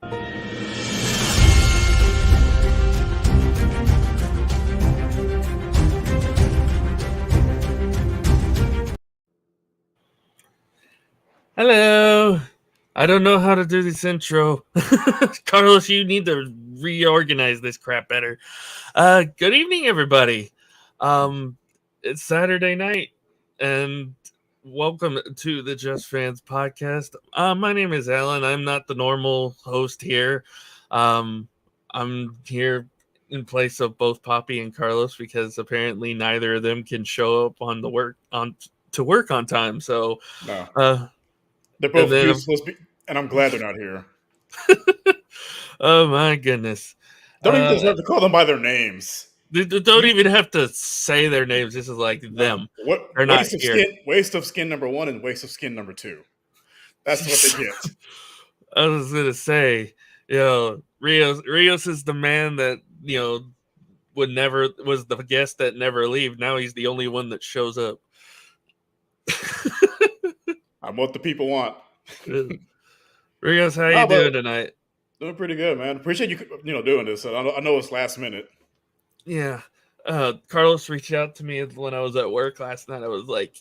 Hello. I don't know how to do this intro. Carlos, you need to reorganize this crap better. Good evening, everybody. It's Saturday night, and welcome to the Just Fans podcast. My name is Alan. I'm not the normal host here. I'm here in place of both Poppy and Carlos because apparently neither of them can show up to work on time. So, no. They're both useless, and I'm glad they're not here. Oh my goodness! Don't even deserve to call them by their names. They don't even have to say their names. This is like them. They're not here. Waste of skin number 1 and waste of skin number 2. That's what they get. I was gonna say, Rios is the man that was the guest that never leave. Now he's the only one that shows up. I'm what the people want. Rios, how you doing tonight? Doing pretty good, man. Appreciate you doing this. I know it's last minute. Yeah. Carlos reached out to me when I was at work last night. I was like,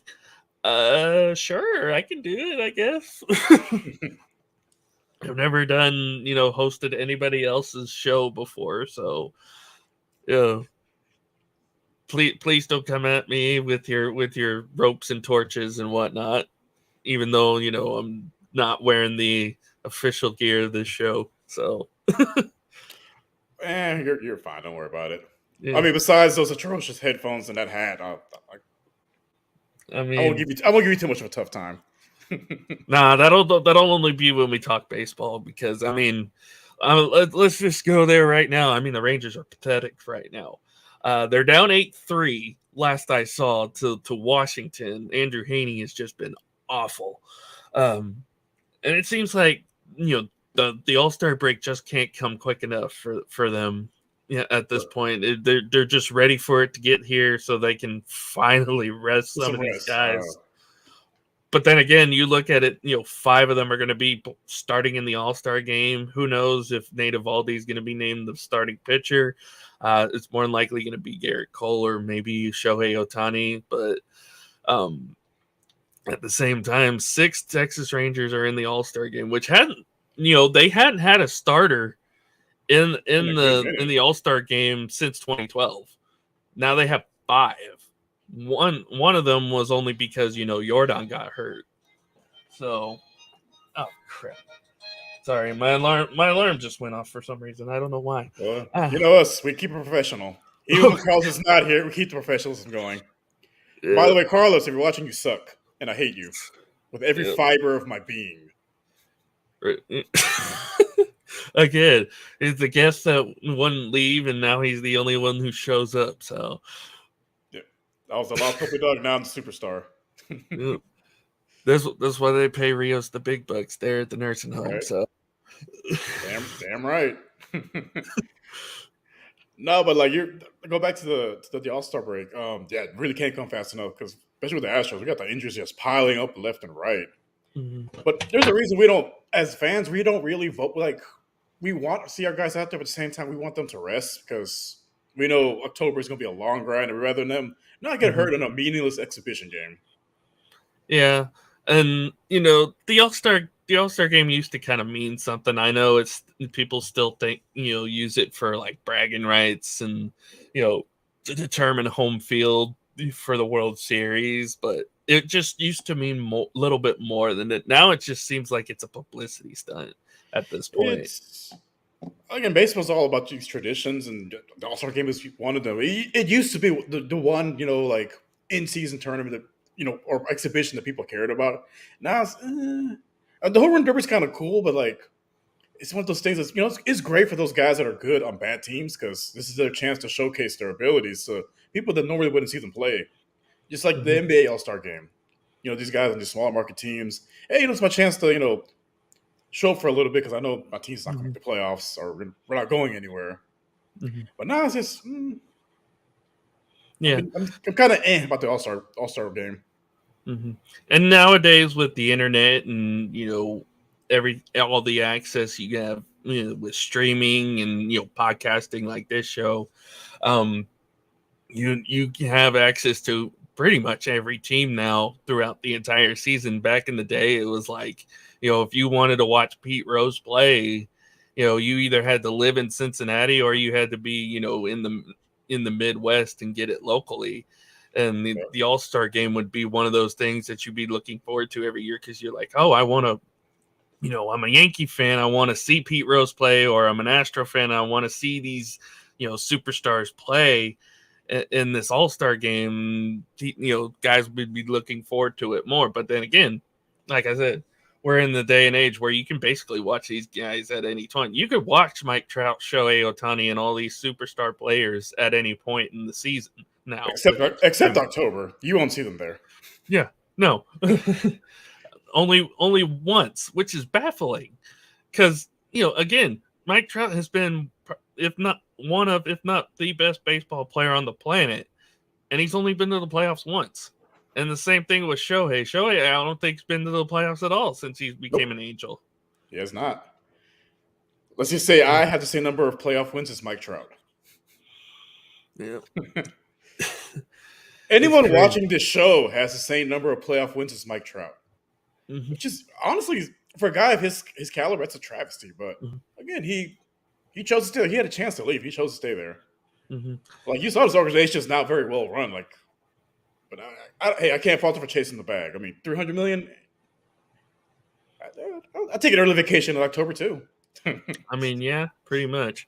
sure, I can do it, I guess. I've never done, hosted anybody else's show before, so please don't come at me with your ropes and torches and whatnot, even though, I'm not wearing the official gear of this show. So you're fine, don't worry about it. Yeah. I mean, besides those atrocious headphones and that hat, I won't give you too much of a tough time. Nah, that'll only be when we talk baseball, because let's just go there right now. I mean, the Rangers are pathetic right now. They're down 8-3 last I saw to Washington. Andrew Heaney has just been awful, and it seems like the All-Star break just can't come quick enough for them. Yeah, at this point, they're just ready for it to get here so they can finally rest some of these guys. But then again, you look at it, 5 of them are going to be starting in the All-Star game. Who knows if Nate Eovaldi is going to be named the starting pitcher? It's more than likely going to be Garrett Cole or maybe Shohei Ohtani. But at the same time, 6 Texas Rangers are in the All-Star game, which they hadn't had a starter in the All-Star game since 2012. Now they have 5. One of them was only because Jordan got hurt. So, oh crap! Sorry, my alarm just went off for some reason. I don't know why. Well, us, we keep it professional. Even when Carlos is not here, we keep the professionalism going. Yeah. By the way, Carlos, if you're watching, you suck, and I hate you with every fiber of my being. Again, he's the guest that wouldn't leave, and now he's the only one who shows up. So, yeah, I was the lost puppy dog. Now I'm the superstar. Yeah. That's why they pay Rios the big bucks there at the nursing home. Right. So, damn right. No, but go back to the All-Star break. It really can't come fast enough, because especially with the Astros, we got the injuries just piling up left and right. Mm-hmm. But there's a reason we don't, as fans, we don't really vote. We want to see our guys out there, but at the same time, we want them to rest, because we know October is going to be a long grind, and rather than them not get hurt in a meaningless exhibition game. Yeah, and the All-Star game used to kind of mean something. I know people still think use it for like bragging rights and to determine home field for the World Series, but it just used to mean a little bit more than it. Now it just seems like it's a publicity stunt at this point. Again, baseball's all about these traditions, and the All-Star game is one of them. It used to be the one, in-season tournament that, or exhibition that people cared about. Now it's, the home run derby is kind of cool, but it's one of those things that's, it's great for those guys that are good on bad teams, because this is their chance to showcase their abilities to people that normally wouldn't see them play. Just like the NBA All-Star game. These guys on these smaller market teams. Hey, it's my chance to, show up for a little bit, because I know my team's not going to make the playoffs, or we're not going anywhere. Mm-hmm. But now it's just, yeah, I'm kind of about the All-Star game. Mm-hmm. And nowadays with the internet and all the access you have, with streaming and podcasting like this show, um, you have access to pretty much every team now throughout the entire season. Back in the day, it was like, if you wanted to watch Pete Rose play, you either had to live in Cincinnati or you had to be, in the Midwest and get it locally. And the All-Star game would be one of those things that you'd be looking forward to every year because you're like, oh, I want to, I'm a Yankee fan. I want to see Pete Rose play, or I'm an Astro fan. I want to see these, superstars play in this All-Star game. Guys would be looking forward to it more. But then again, like I said, we're in the day and age where you can basically watch these guys at any time. You could watch Mike Trout, Shohei Ohtani, and all these superstar players at any point in the season now. Except October. You won't see them there. Yeah, no. only once, which is baffling. Because, again, Mike Trout has been, if not the best baseball player on the planet, and he's only been to the playoffs once. And the same thing with Shohei. Shohei, I don't think, has been to the playoffs at all since he became an Angel. He has not. Let's just say I have the same number of playoff wins as Mike Trout. Yeah. Anyone watching this show has the same number of playoff wins as Mike Trout. Mm-hmm. Which is, honestly, for a guy of his caliber, that's a travesty. But again, he chose to stay. He had a chance to leave. He chose to stay there. Mm-hmm. Like, you saw, his organization is not very well run. Like, but I can't fault him for chasing the bag. I mean, $300 million. I'll take an early vacation in October too. I mean, yeah, pretty much.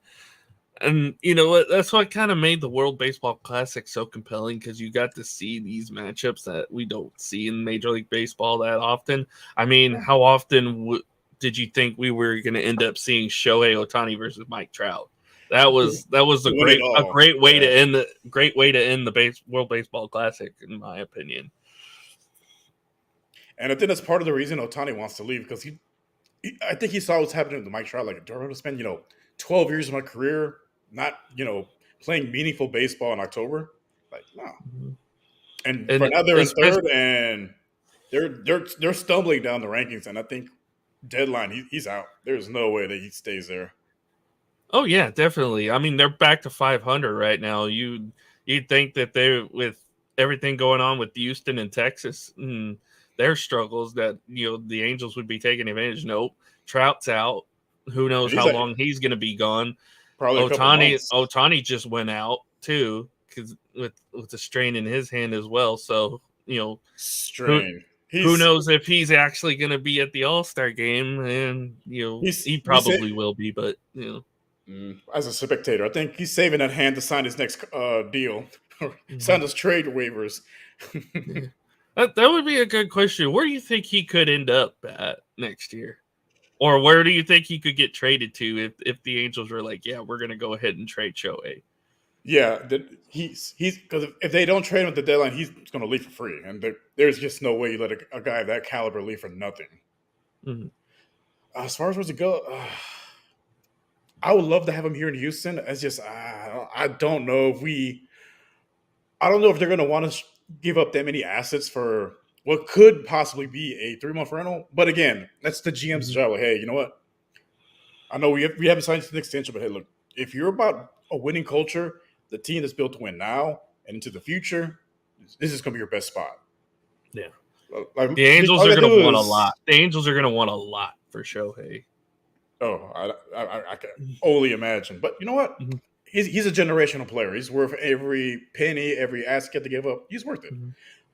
And you know what? That's what kind of made the World Baseball Classic so compelling, because you got to see these matchups that we don't see in Major League Baseball that often. I mean, how often did you think we were going to end up seeing Shohei Ohtani versus Mike Trout? That was a great way to end the World Baseball Classic, in my opinion. And I think that's part of the reason Ohtani wants to leave, because I think he saw what's happening with Mike Trout. Like, do I want to spend 12 years of my career not playing meaningful baseball in October? Like, no. And for now they're in third, and they're stumbling down the rankings. And I think deadline, he's out. There's no way that he stays there. Oh yeah, definitely. I mean, they're back to 500 right now. You'd think that they, with everything going on with Houston and Texas and their struggles, that the Angels would be taking advantage. Nope, Trout's out. Who knows how long he's going to be gone? Probably Ohtani just went out too, because with a strain in his hand as well. So strain. Who knows if he's actually going to be at the All-Star game? And he probably will be, but as a spectator, I think he's saving that hand to sign his next deal, sign his trade waivers. Yeah. That would be a good question. Where do you think he could end up at next year? Or where do you think he could get traded to if the Angels were like, yeah, we're going to go ahead and trade Shohei? Yeah, he's because if they don't trade him at the deadline, he's going to leave for free, and there's just no way you let a guy of that caliber leave for nothing. Mm-hmm. As far as where to go, I would love to have him here in Houston. It's just I don't know if they're going to want to give up that many assets for what could possibly be a 3-month rental. But again, that's the GM's job. Like, hey, you know what? I know we haven't signed an extension, but hey, look, if you're about a winning culture, the team that's built to win now and into the future, this is going to be your best spot. Yeah. Like, the Angels are going to want a lot. The Angels are going to want a lot for Shohei. Oh, I can only imagine. But you know what? Mm-hmm. He's a generational player. He's worth every penny, every asset to give up. He's worth it. Mm-hmm.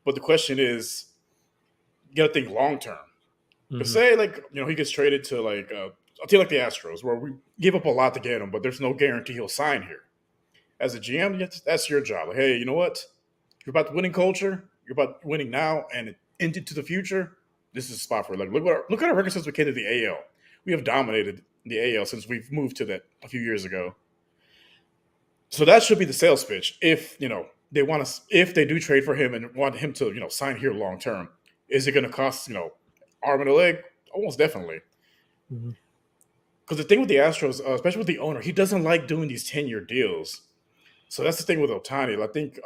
But the question is, you got to think long term. Mm-hmm. Say, he gets traded to a team like the Astros, where we give up a lot to get him, but there's no guarantee he'll sign here. As a GM, that's your job. Like, hey, you know what? You're about the winning culture. You're about winning now and into the future. This is a spot for it. Like, look at our record since we came to the AL. We have dominated the AL since we've moved to that a few years ago. So that should be the sales pitch. If they want to, if they do trade for him and want him to sign here long term, is it going to cost arm and a leg? Almost definitely. Mm-hmm. Because the thing with the Astros, especially with the owner, he doesn't like doing these 10-year deals. So that's the thing with Ohtani. I think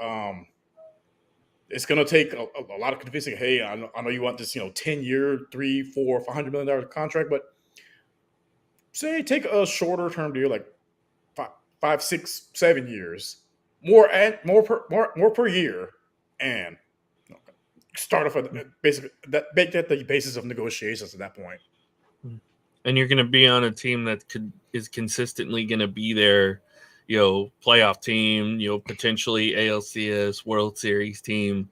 it's going to take a lot of convincing. Hey, I know you want this, 10-year, $300, $400, $500 million contract, but say take a shorter term deal, like 5, 6, 7 years, more per year, and start off at basically that make that the basis of negotiations at that point. And you're going to be on a team that is consistently going to be there, playoff team, potentially ALCS World Series team,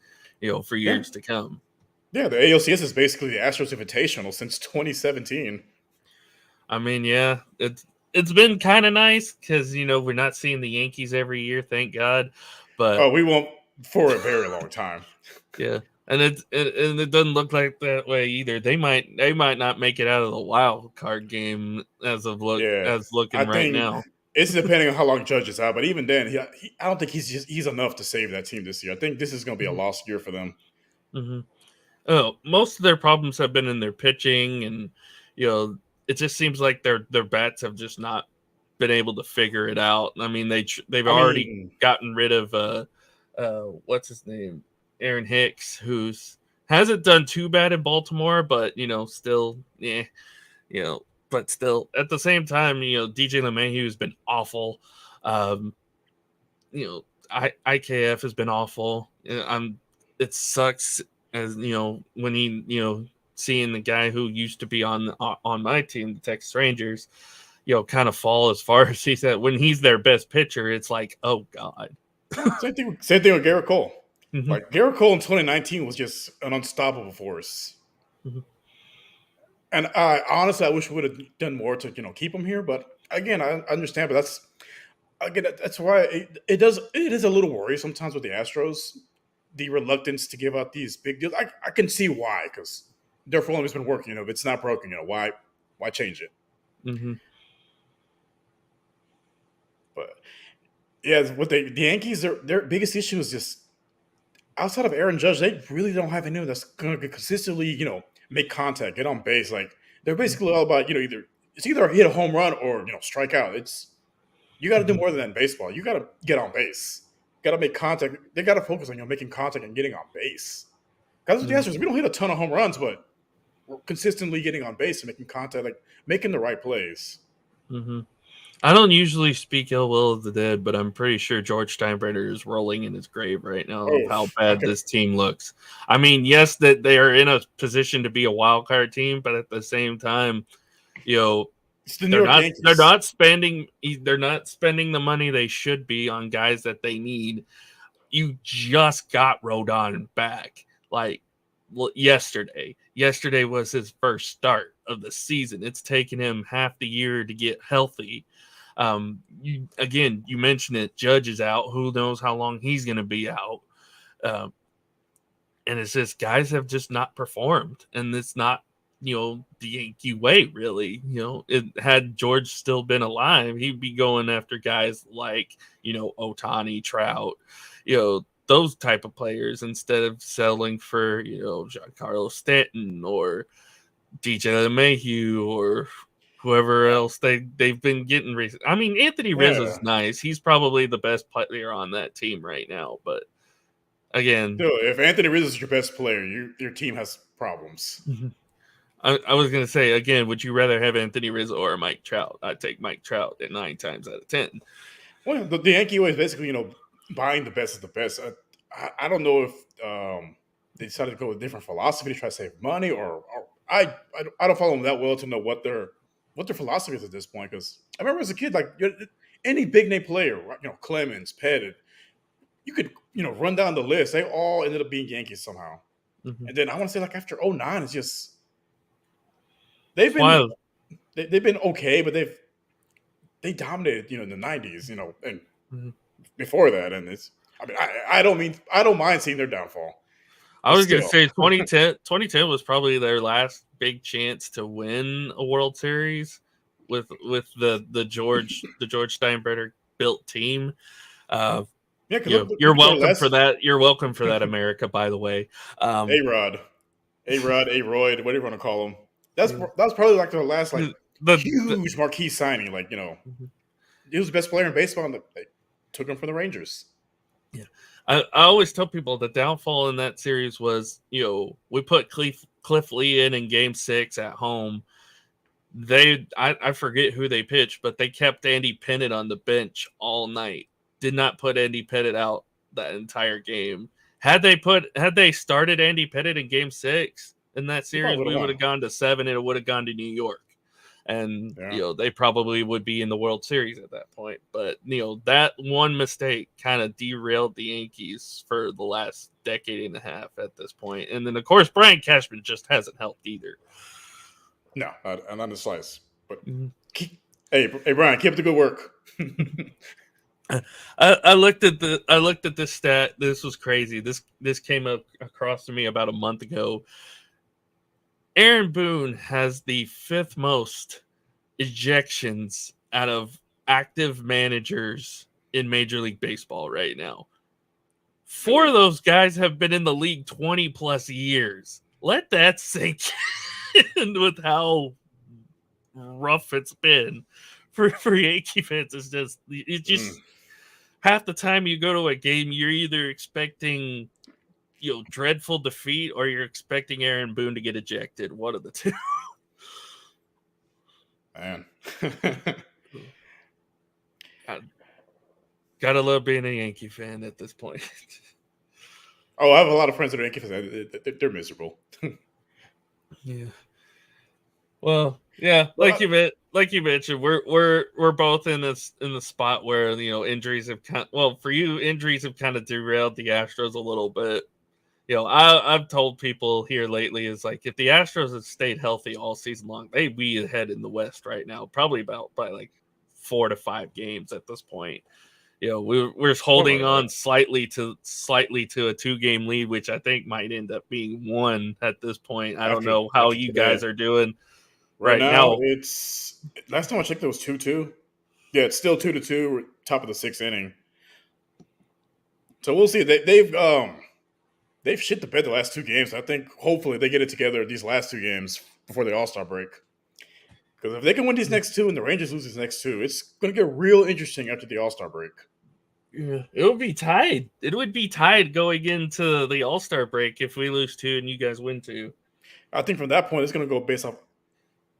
for Yeah, years to come. yeah. The ALCS is basically the Astros Invitational since 2017. I mean, yeah, it's been kind of nice because we're not seeing the Yankees every year, thank God. But Oh, we won't for a very long time. yeah, and it doesn't look like that way either. They might not make it out of the wild card game Yeah, as I looking right think now. it's depending on how long Judge is out. But even then, I don't think he's enough to save that team this year. I think this is going to be a Mm-hmm. lost year for them. Mm-hmm. Oh, most of their problems have been in their pitching, and it just seems like their bats have just not been able to figure it out. I mean, they've I already mean, gotten rid of what's his name, Aaron Hicks, who's hasn't done too bad in Baltimore, but still, yeah, you know, but still at the same time, DJ LeMahieu has been awful. Um, IKF has been awful. It sucks as when seeing the guy who used to be on my team, the Texas Rangers, kind of fall as far as he's at. When he's their best pitcher, it's like, oh god. yeah, same thing with Garrett Cole. Mm-hmm. Like Garrett Cole in 2019 was just an unstoppable force. Mm-hmm. And I honestly, I wish we would have done more to keep him here. But again, I understand. But that's why it is a little worry sometimes with the Astros, the reluctance to give out these big deals. I can see why, because their formula has been working. If it's not broken, why change it? Mm-hmm. But yeah, with the Yankees, their biggest issue is just outside of Aaron Judge, they really don't have anyone that's going to consistently, make contact, get on base. Like they're basically all about, either hit a home run or strike out. It's you got to do Mm-hmm. more than that in baseball. You got to get on base. Got to make contact. They got to focus on making contact and getting on base. Guys with the Mm-hmm. Astros, we don't hit a ton of home runs, but we're consistently getting on base and making contact, like making the right plays. Mm-hmm. I don't usually speak ill will of the dead, but I'm pretty sure George Steinbrenner is rolling in his grave right now of Oh, how I bad could. this team looks. I mean, yes, that they are in a position to be a wild card team, but at the same time, you know, It's the New they're York not they're Yankees. not spending they're not spending the money they should be on guys that they need. You just got Rodon back like yesterday. Yesterday was his first start of the season. It's taken him half the year to get healthy. You mentioned it. Judge is out. Who knows how long he's going to be out? Um, and it's just guys have just not performed, and it's not the Yankee way really. It had George still been alive, he'd be going after guys like Otani, Trout, those type of players instead of settling for Giancarlo Stanton or DJ LeMahieu or whoever else they've been getting recent. I mean, Anthony Yeah. Rizzo's nice. He's probably the best player on that team right now. But again, Dude, if Anthony Rizzo is your best player, your team has problems. I was gonna say again, would you rather have Anthony Rizzo or Mike Trout? I'd take Mike Trout at 9 times out of 10. Well, the Yankee way is basically, buying the best of the best. I don't know if they decided to go with a different philosophy to try to save money, or I don't follow them that well to know what their philosophy is at this point. Because I remember as a kid, like any big name player, right, Clemens, Pettit, you could run down the list. They all ended up being Yankees somehow. Mm-hmm. And then I want to say like after '09, it's just they've It's been wild. they've been okay, but they dominated in the '90s, and Mm-hmm. before that, and it's. I mean, I don't mind seeing their downfall, I but was gonna still, say 2010 was probably their last big chance to win a World Series with the George Steinbrenner built team. Uh, yeah. Because you're look at their welcome for last that. You're welcome for that, America. By the way, A um, Rod, A Rod, A Royd, whatever you want to call them. yeah. That was probably like their last like the huge marquee signing. Like he was the best player in baseball, and they took him from the Rangers. yeah. I always tell people the downfall in that series was we put Cliff Lee in Game 6 at home. I forget who they pitched, but they kept Andy Pettitte on the bench all night. Did not put Andy Pettitte out that entire game. Had they started Andy Pettitte in Game 6 in that He series, probably would we have would won. have gone to 7 and it would have gone to New York. And Yeah. they probably would be in the World Series at that point. But that one mistake kind of derailed the Yankees for the last decade and a half at this point. And then of course Brian Cashman just hasn't helped either. No, not in the slice. But Mhm. hey, Brian, keep up the good work. I looked at this stat. This was crazy. This came up across to me about a month ago. Aaron Boone has the 5th most ejections out of active managers in Major League Baseball right now. 4 of those guys have been in the league 20 plus years. Let that sink in with how rough it's been for Yankee fans. It's just half the time you go to a game, you're either expecting dreadful defeat or you're expecting Aaron Boone to get ejected. One of the two. Man. Gotta love being a Yankee fan at this point. Oh, I have a lot of friends that are Yankee fans. They're miserable. Yeah. Well, yeah, like you mentioned, we're both in the spot where injuries have for you injuries have kind of derailed the Astros a little bit. I've told people here lately is like if the Astros had stayed healthy all season long, they'd be ahead in the West right now, probably by like 4 to 5 games at this point. We're holding on slightly to a 2-game lead, which I think might end up being 1 at this point. I don't know how you guys are doing Right now. now. It's last time I checked, it was 2-2. Yeah, it's still 2-2. We're top of the 6th inning. So we'll see. They've shit the bed the last 2 games. I think hopefully they get it together these last 2 games before the All-Star break. Because if they can win these next 2 and the Rangers lose these next 2, it's going to get real interesting after the All-Star break. Yeah, it would be tied. It would be tied going into the All-Star break if we lose 2 and you guys win 2. I think from that point, it's going to go based off.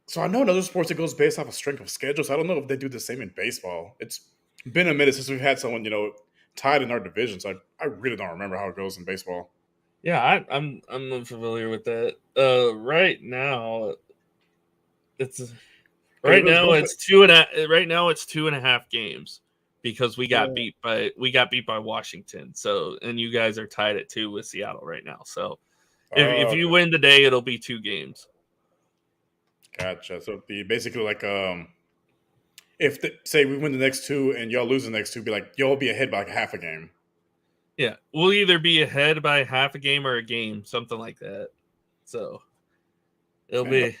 So I know in other sports it goes based off of strength of schedule. So I don't know if they do the same in baseball. It's been a minute since we've had someone tied in our division. So I really don't remember how it goes in baseball. Yeah, I'm unfamiliar with that. Right now, it's 2.5 games because we got beat by Washington. So and you guys are tied at 2 with Seattle right now. So if you win today, it'll be 2 games. Gotcha. So it'd be basically like if say we win the next 2 and y'all lose the next 2, be like y'all be ahead by like half a game. Yeah, we'll either be ahead by half a game or a game, something like that. So it'll be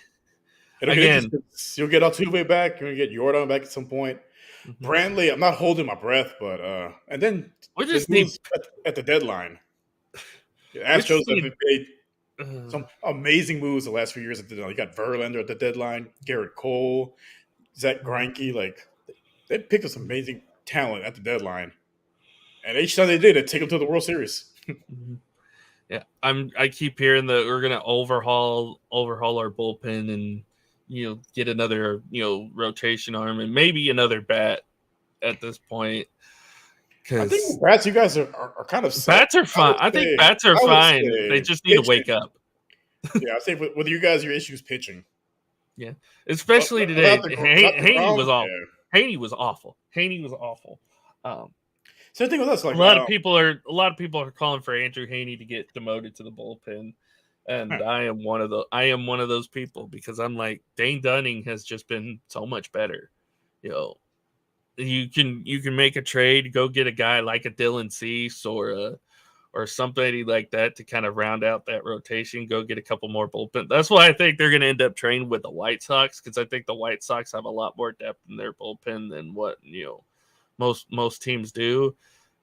again. You'll get Altuve back. You're gonna get Jordan back at some point. Mm-hmm. Brantley, I'm not holding my breath, but and then we just need at the deadline. The Astros have made some amazing moves the last few years at the deadline. You got Verlander at the deadline, Garrett Cole, Zach Greinke. Like they picked up some amazing talent at the deadline, and each time they did, it took them to the World Series. Yeah, I keep hearing that we're gonna overhaul our bullpen and get another rotation arm and maybe another bat at this point. I think bats, you guys are kind of set. Bats are fine. I think bats are fine. They just need to wake up. Yeah, I say with you guys, your issue is pitching. Yeah, especially today. Haney was awful. Yeah. Haney was awful. Same thing with us. Like a lot of people are calling for Andrew Haney to get demoted to the bullpen, and I am one of those people because I'm like Dane Dunning has just been so much better. You can make a trade, go get a guy like a Dylan Cease or somebody like that to kind of round out that rotation. Go get a couple more bullpen. That's why I think they're going to end up trading with the White Sox because I think the White Sox have a lot more depth in their bullpen than what most teams do,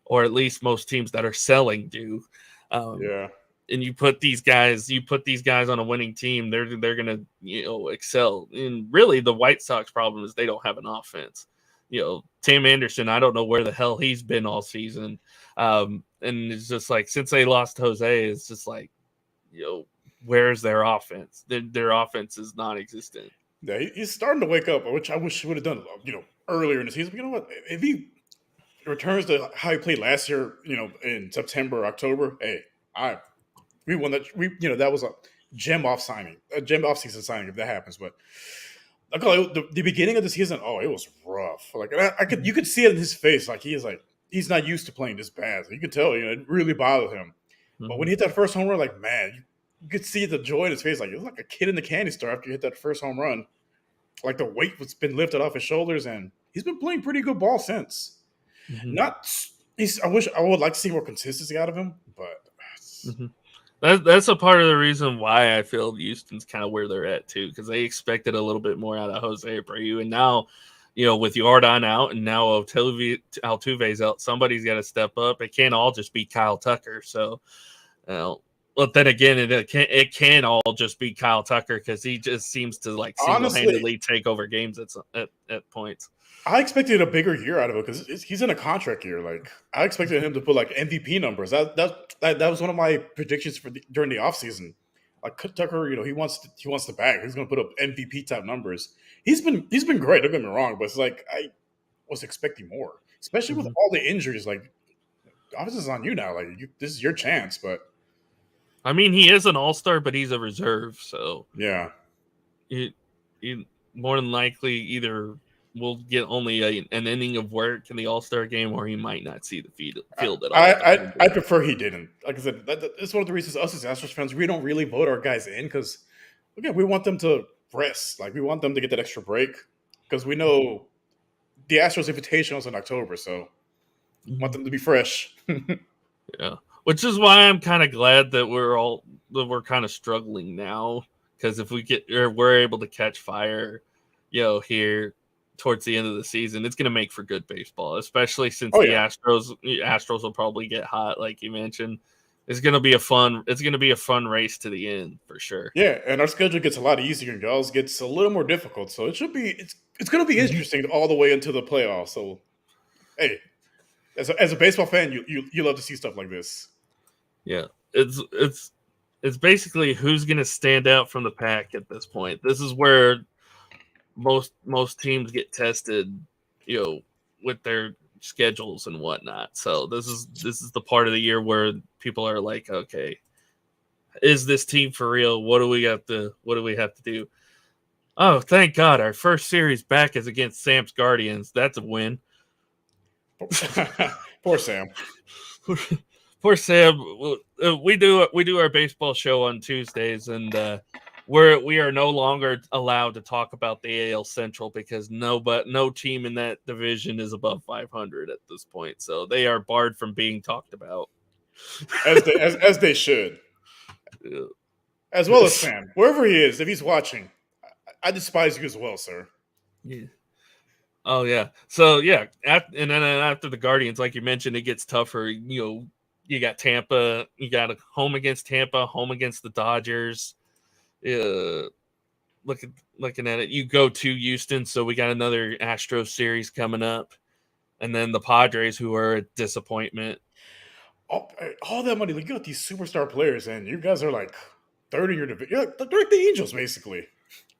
or at least most teams that are selling do. Yeah. And you put these guys on a winning team, they're going to excel. And really, the White Sox problem is they don't have an offense. Tim Anderson, I don't know where the hell he's been all season. And it's just like since they lost Jose, it's just like, where's their offense? Their offense is non-existent. Yeah, he's starting to wake up, which I wish he would have done, earlier in the season. But you know what? If he returns to how he played last year, in September, October, hey, I we won that. That was a gem off season signing if that happens. But I call it the beginning of the season. Oh, it was rough. Like you could see it in his face. Like he's not used to playing this bad. You could tell, it really bothered him. But when he hit that first home run, like man, you could see the joy in his face. Like it was like a kid in the candy store after you hit that first home run. Like the weight was been lifted off his shoulders, and he's been playing pretty good ball since. Mm-hmm. Not he's. I would like to see more consistency out of him, but Mm-hmm. That's a part of the reason why I feel Houston's kind of where they're at too, because they expected a little bit more out of Jose Abreu, and now, with Jordan out and now Altuve's out, somebody's got to step up. It can't all just be Kyle Tucker. So, but then again, it can all just be Kyle Tucker because he just seems to like single-handedly take over games at points. I expected a bigger year out of it because he's in a contract year. Like I expected him to put like MVP numbers. That was one of my predictions during the offseason. Like Tucker, he wants the bag. He's going to put up MVP type numbers. He's been great. Don't get me wrong, but it's like I was expecting more, especially with all the injuries. Like obviously it's on you now. Like this is your chance. But I mean, he is an all-star, but he's a reserve, so yeah, he more than likely either will get only an inning of work in the All-Star game, or he might not see the field at all. I prefer he didn't. Like I said, that's one of the reasons us as Astros fans, we don't really vote our guys in because, again, we want them to rest. Like we want them to get that extra break because we know the Astros invitation was in October, so we want them to be fresh. Yeah, which is why I'm kind of glad that we're kind of struggling now, because if we're able to catch fire, here towards the end of the season, it's going to make for good baseball, especially since the Astros will probably get hot, like you mentioned. It's going to be a fun race to the end for sure. Yeah, and our schedule gets a lot easier and y'all's gets a little more difficult, so it's going to be interesting all the way into the playoffs. So, hey, as a baseball fan, you love to see stuff like this. Yeah, it's basically who's going to stand out from the pack at this point. This is where most teams get tested, with their schedules and whatnot. So this is the part of the year where people are like, okay, is this team for real? What do we have to do? Oh, thank God, our first series back is against Sam's Guardians. That's a win. Poor Sam. Poor Sam. We do our baseball show on Tuesdays, and we are no longer allowed to talk about the AL Central because no team in that division is above 500 at this point. So they are barred from being talked about, as they should, as well as Sam, wherever he is. If he's watching, I despise you as well, sir. Yeah. Oh yeah. So yeah, and then after the Guardians, like you mentioned, it gets tougher. You got Tampa. You got a home against Tampa, home against the Dodgers. Looking at it, you go to Houston, so we got another Astros series coming up, and then the Padres, who are a disappointment. All that money, like you got these superstar players, and you guys are like third in your division. They're like the Angels, basically.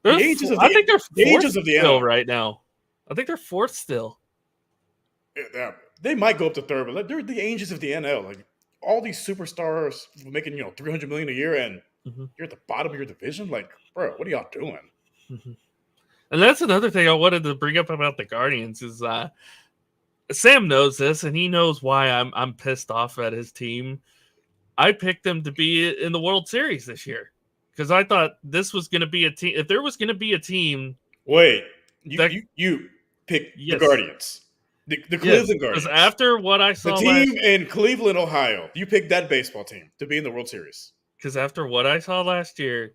I think they're fourth still right now. I think they're fourth still. Yeah, they might go up to third, but they're the Angels of the NL. Like all these superstars making $300 million a year, and you're at the bottom of your division. Like, bro, what are y'all doing? Mm-hmm. And that's another thing I wanted to bring up about the Guardians is Sam knows this, and he knows why I'm pissed off at his team. I picked them to be in the World Series this year because I thought this was going to be a team. If there was going to be a team, wait, you picked the Guardians. The Cleveland Guardians. After what I saw, the team in Cleveland, Ohio, you picked that baseball team to be in the World Series. Because after what I saw last year,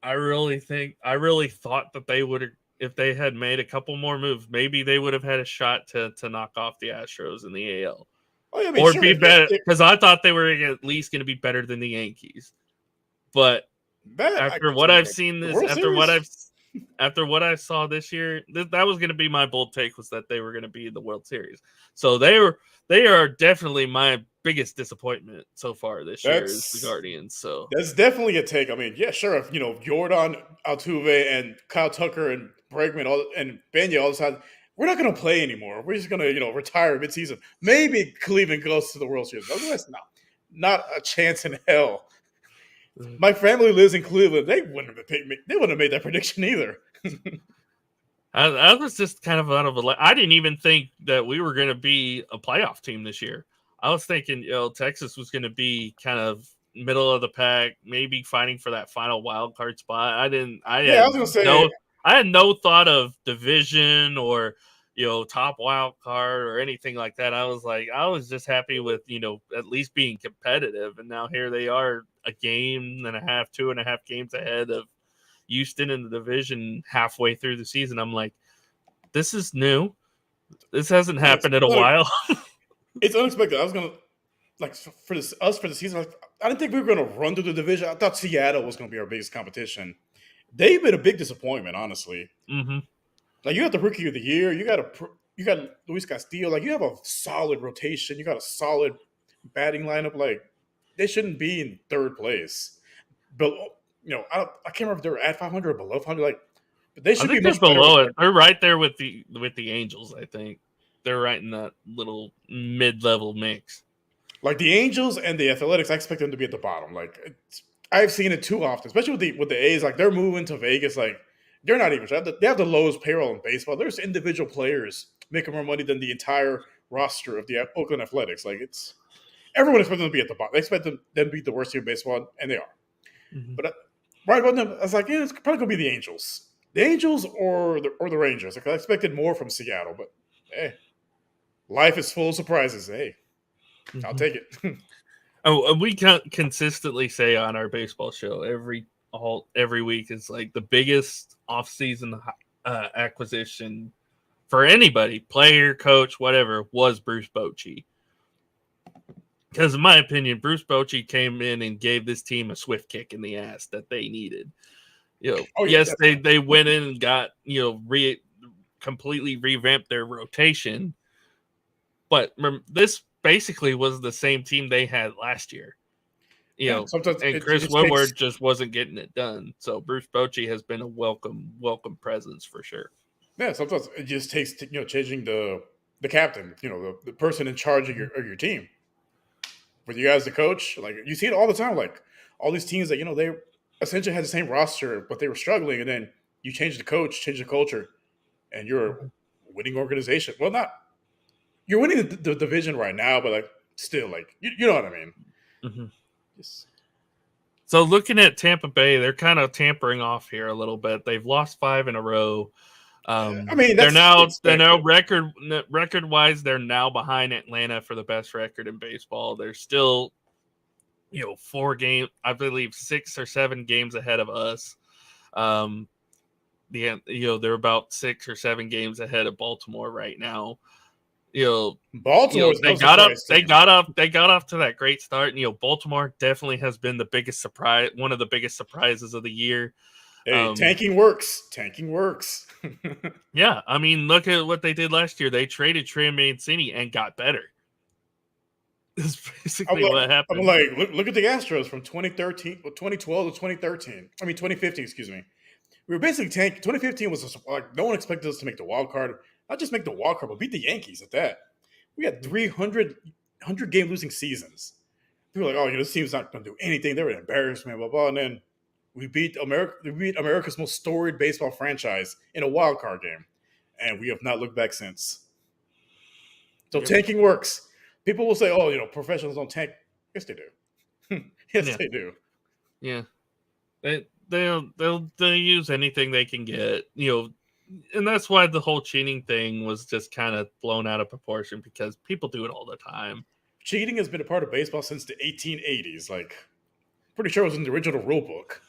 I really thought that they would have, if they had made a couple more moves, maybe they would have had a shot to knock off the Astros in the AL. Oh, yeah, or be better, because I thought they were at least going to be better than the Yankees. But after what I've seen After what I saw this year, that was going to be my bold take, was that they were going to be in the World Series. So they are definitely my biggest disappointment so far this year is the That's Guardians. So that's definitely a take. I mean, yeah, sure. If Jordan, Altuve, and Kyle Tucker and Bregman and Benya all decided we're not going to play anymore. We're just going to retire midseason. Maybe Cleveland goes to the World Series. Otherwise, no, not a chance in hell. My family lives in Cleveland. They wouldn't have made that prediction either. I was just kind of out of I didn't even think that we were going to be a playoff team this year. I was thinking, Texas was going to be kind of middle of the pack, maybe fighting for that final wild card spot. Yeah, I was gonna say. I had no thought of division or top wild card or anything like that. I was just happy with at least being competitive, and now here they are, a game and a half, 2.5 games ahead of Houston in the division halfway through the season. I'm like, this is new. This hasn't happened in a while. It's unexpected. I was gonna for the season. I didn't think we were gonna run through the division. I thought Seattle was gonna be our biggest competition. They've been a big disappointment, honestly. Mm-hmm. Like, you got the rookie of the year. You got Luis Castillo. Like, you have a solid rotation. You got a solid batting lineup. Like, they shouldn't be in third place. But I can't remember if they were at 500 or below 500. Like, but they should be much below it. They're right there with the Angels. I think they're right in that little mid-level mix. Like, the Angels and the Athletics, I expect them to be at the bottom. Like, I've seen it too often, especially with the A's. Like, they're moving to Vegas. Like, they're not even. They have the lowest payroll in baseball. There's individual players making more money than the entire roster of the Oakland Athletics. Like, everyone expects them to be at the bottom. They expect them to be the worst team in baseball, and they are. Mm-hmm. But right about them, I was like, it's probably gonna be the Angels, or the Rangers. Like, I expected more from Seattle, but hey, life is full of surprises. Hey, I'll take it. We can't consistently say on our baseball show every week is like the biggest offseason acquisition for anybody, player, coach, whatever, was Bruce Bochy. Because in my opinion, Bruce Bochy came in and gave this team a swift kick in the ass that they needed. Yes, they went in and got completely revamped their rotation, but this basically was the same team they had last year. And Chris Woodward just wasn't getting it done. So Bruce Bochy has been a welcome presence for sure. Yeah, sometimes it just takes changing the captain, the person in charge of your team. With you guys, the coach, like, you see it all the time. Like, all these teams that they essentially had the same roster, but they were struggling, and then you change the coach, change the culture, and you're a winning organization. Well, you're winning the division right now, but like, still, like, you know what I mean. Mm-hmm. Yes. So looking at Tampa Bay, they're kind of tampering off here a little bit. They've lost 5 in a row. I mean, they're now record wise, they're now behind Atlanta for the best record in baseball. They're still 4 games, I believe 6 or 7 games ahead of us. They're about 6 or 7 games ahead of Baltimore right now. Baltimore, they got off to that great start. Baltimore definitely has been the biggest surprise, one of the biggest surprises of the year. Hey, tanking works. Yeah, I mean, look at what they did last year. They traded Trey Mancini and got better. That's basically what happened. I'm like, look at the Astros from 2012 to 2013. I mean, 2015, excuse me. We were basically tanking. 2015 was like, no one expected us to make the wild card. Not just make the wild card, but beat the Yankees at that. We had 300 game losing seasons. People were like, this team's not going to do anything. They were an embarrassment, blah, blah. And then we beat America's most storied baseball franchise in a wild card game. And we have not looked back since. So tanking works. People will say, professionals don't tank. Yes, they do. They do. Yeah. They'll use anything they can get, and that's why the whole cheating thing was just kind of blown out of proportion, because people do it all the time. Cheating has been a part of baseball since the 1880s. Like, pretty sure it was in the original rule book.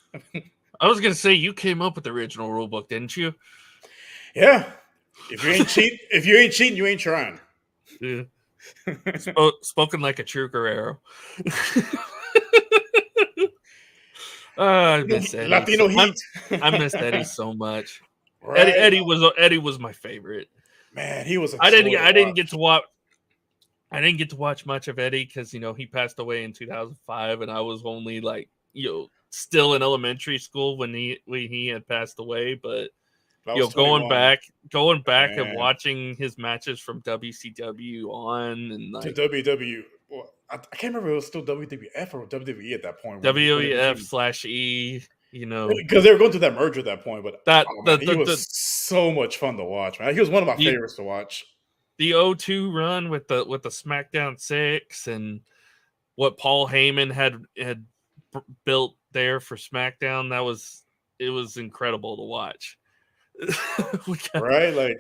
I was gonna say, you came up with the original rule book, didn't you? Yeah. If you ain't cheating, you ain't trying. Yeah. Spoken like a true Guerrero. I miss Eddie. Latino heat. I miss Eddie so much. Right? Eddie was my favorite. Man, he was a joy to I didn't get watch. to watch. I didn't get to watch much of Eddie because he passed away in 2005, and I was only like still in elementary school when he had passed away. But I was going back and Man, watching his matches from WCW on and to like WW. Well, I can't remember if it was still WWF or WWE at that point when it WWF became slash E, because they were going through that merger at that point. But that oh man, he was so much fun to watch. Man, he was one of my the favorites to watch. the O2 run with the SmackDown 6 and what Paul Heyman had built there for SmackDown, it was incredible to watch. Right,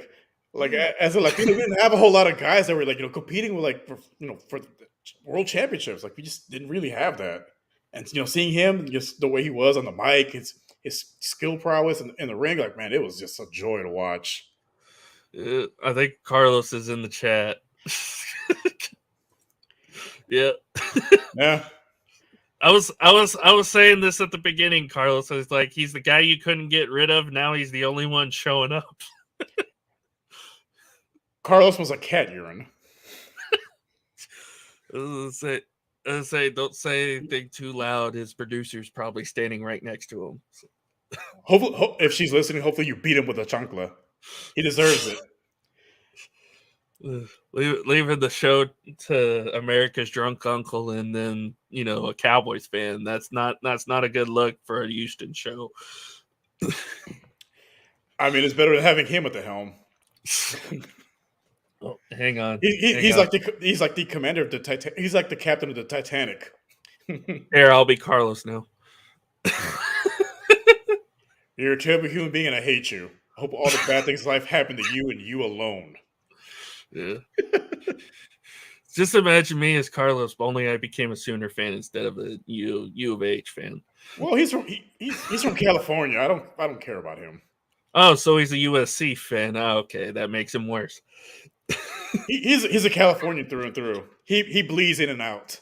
like as a Latino, we didn't have a whole lot of guys that were like competing with like for the world championships. Like we just didn't really have that. And seeing him just the way he was on the mic, his skill prowess in the ring, like man, it was just a joy to watch. I think Carlos is in the chat. Yeah. Yeah. I was saying this at the beginning, Carlos. I was like, he's the guy you couldn't get rid of. Now he's the only one showing up. Carlos was a cat urine. Say, don't say anything too loud. His producer's probably standing right next to him. So. Hopefully, if she's listening, hopefully you beat him with a chancla. He deserves it. Leaving the show to America's drunk uncle and then a Cowboys fan. That's not a good look for a Houston show. I mean, it's better than having him at the helm. Oh, hang on. He's like the commander of the Titanic. He's like the captain of the Titanic. Here, I'll be Carlos now. You're a terrible human being, and I hate you. I hope all the bad things in life happen to you and you alone. Yeah. Just imagine me as Carlos, but only I became a Sooner fan instead of a U of H fan. Well, he's from California. I don't care about him. Oh, so he's a USC fan. Oh, okay, that makes him worse. He's a Californian through and through. He bleeds in and out.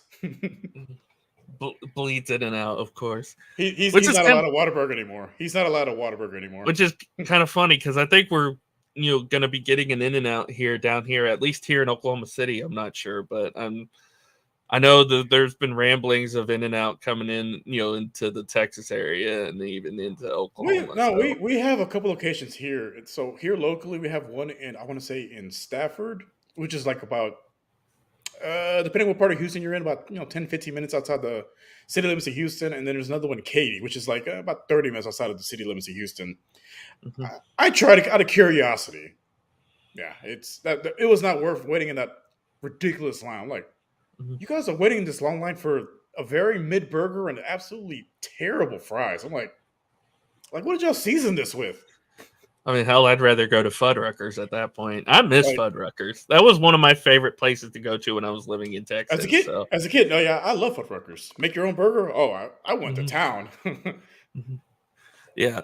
Bleeds in and out, of course. He's not allowed a Whataburger anymore. He's not allowed a Whataburger anymore. Which is kind of funny because I think we're going to be getting an In-N-Out down here, at least here in Oklahoma City. I'm not sure, but I know that there's been ramblings of In-N-Out coming in, into the Texas area and even into Oklahoma. We have a couple locations here. So here locally, we have one I want to say in Stafford, which is like about, depending what part of Houston you're in, about 10, 15 minutes outside the city limits of Houston. And then there's another one in Katy, which is like about 30 minutes outside of the city limits of Houston. Mm-hmm. I tried out of curiosity. Yeah, it was not worth waiting in that ridiculous line. I'm like, you guys are waiting in this long line for a very mid burger and absolutely terrible fries. I'm like, what did y'all season this with? I mean, hell, I'd rather go to Fuddruckers at that point. I miss Fuddruckers. That was one of my favorite places to go to when I was living in Texas. As a kid, no, yeah, I love Fuddruckers. Make your own burger? Oh, I went to town. Yeah.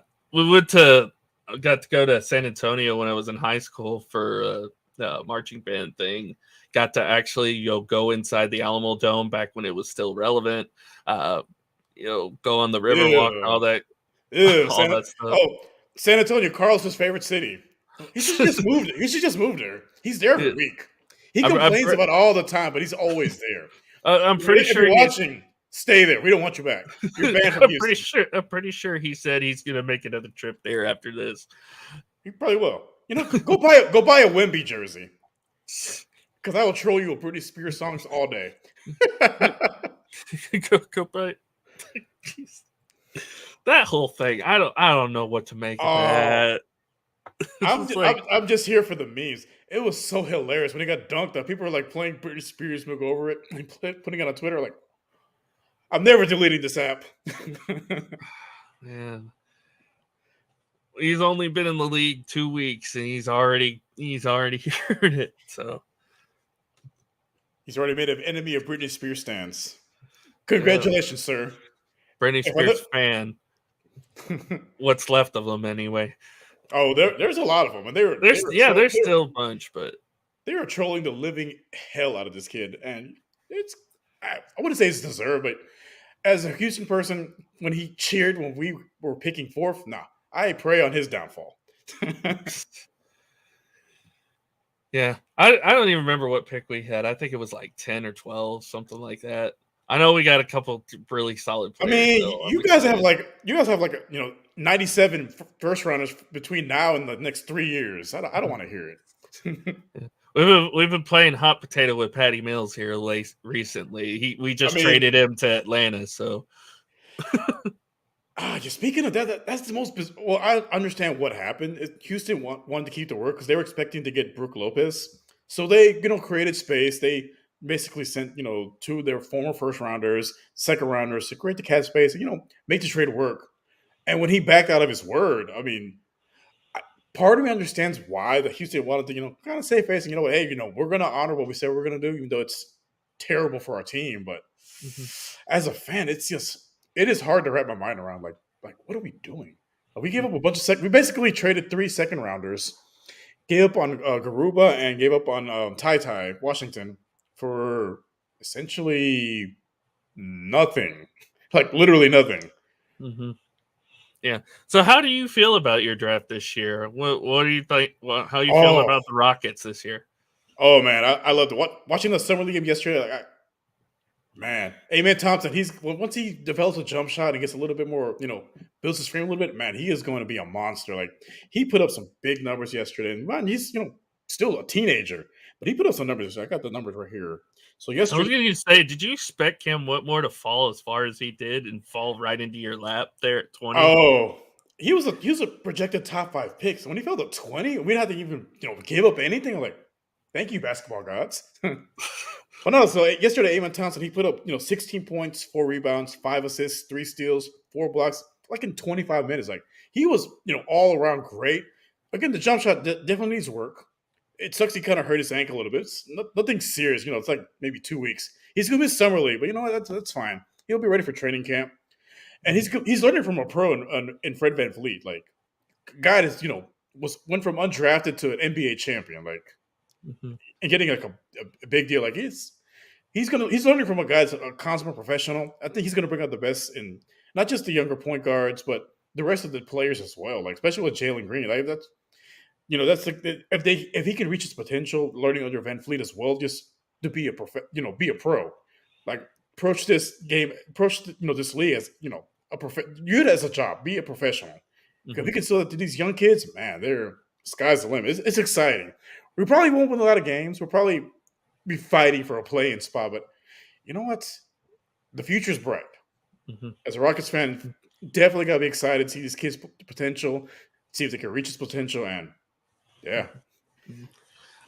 Got to go to San Antonio when I was in high school for a marching band thing. Got to actually go inside the Alamo Dome back when it was still relevant. Go on the Riverwalk, all that. That stuff. Oh, San Antonio, Carlos's favorite city. He should just move there. He should just move there. He's there for a week. He complains about all the time, but he's always there. I'm pretty sure you're watching. Stay there. We don't want you back. You're banned from Houston. I'm pretty sure he said he's gonna make another trip there after this. He probably will. Go buy a Wemby jersey. Because I will troll you with Britney Spears songs all day. go buy. That whole thing, I don't know what to make of that. I'm just here for the memes. It was so hilarious when he got dunked on. People were like playing Britney Spears move over it and putting it on Twitter. Like, I'm never deleting this app. Man, he's only been in the league 2 weeks and he's already heard it. So he's already made an enemy of Britney Spears stance. Congratulations, sir. Britney Spears fan. What's left of them anyway? Oh, there's a lot of them, and there's still a bunch, but they are trolling the living hell out of this kid, and I wouldn't say it's deserved, but as a Houston person, when he cheered when we were picking fourth, nah, I pray on his downfall. Yeah, I don't even remember what pick we had. I think it was like 10 or 12, something like that. I know we got a couple really solid I players, mean, though. I'm excited. you guys have like 97 first rounders between now and the next 3 years. I don't want to hear it. Yeah. We've been playing hot potato with Patty Mills here recently. We I just mean, traded him to Atlanta, so just speaking of that's the most. Well, I understand what happened. Houston wanted to keep the work because they were expecting to get Brooke Lopez, so they created space. They basically sent two of their former first rounders, second rounders to create the cap space, and make the trade work. And when he backed out of his word, I mean, part of me understands why the Houston wanted to kind of save face and hey, we're going to honor what we said we're going to do, even though it's terrible for our team. But mhm. as a fan, it is hard to wrap my mind around. Like what are we doing? We gave up a Mhm. bunch of we basically traded 3 second rounders, gave up on Garuba and gave up on Tai Tai Washington for essentially nothing, like literally nothing. Mhm. Yeah. So, how do you feel about your draft this year? What do you think? How you feel Oh, about the Rockets this year? oh man, I loved it. Watching the summer league game yesterday. Man, Amen Thompson. Once he develops a jump shot and gets a little bit more, builds his frame a little bit. Man, he is going to be a monster. Like he put up some big numbers yesterday, and man, he's still a teenager, but he put up some numbers. I got the numbers right here. So I was yesterday, going to say, did you expect Cam Whitmore to fall as far as he did and fall right into your lap there at 20? oh, he was a projected top 5 pick. So when he fell to 20, we didn't have to even give up anything. I'm like, thank you, basketball gods. But no, so yesterday, Amon Townsend, he put up, 16 points, 4 rebounds, 5 assists, 3 steals, 4 blocks, like in 25 minutes. Like he was, all around great. Again, the jump shot definitely needs work. It sucks he kind of hurt his ankle a little bit. It's nothing serious, it's like maybe 2 weeks. He's gonna miss summer league, but you know what? That's fine. He'll be ready for training camp, and Mhm. he's learning from a pro in Fred VanVleet. Like guy is, went from undrafted to an NBA champion, like Mhm. and getting like a big deal. Like he's learning from a guy that's a consummate professional. I think he's gonna bring out the best in not just the younger point guards, but the rest of the players as well. Like especially with Jalen Green, like that's like if he can reach his potential, learning under Van Fleet as well, just to be be a pro. Like approach this game, approach this league as view it as a job, be a professional. Because we Mhm. can still to these young kids, man, they're sky's the limit. It's exciting. We probably won't win a lot of games. We'll probably be fighting for a play-in spot, but you know what? The future's bright. Mhm. As a Rockets fan, definitely gotta be excited to see these kids' potential, see if they can reach his potential, and yeah. Mhm.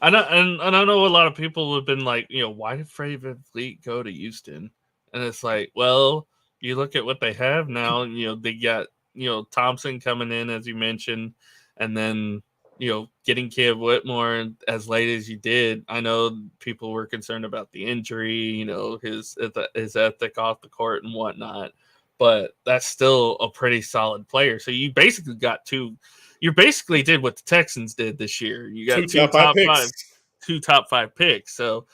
I know, and I know a lot of people have been like, why did Freddie VanVleet go to Houston? And it's like, well, you look at what they have now, and they got Thompson coming in as you mentioned, and then getting Cam Whitmore as late as you did. I know people were concerned about the injury, his ethic off the court and whatnot, but that's still a pretty solid player. So you basically got two. You basically did what the Texans did this year. You got Two top five picks. two top five picks. So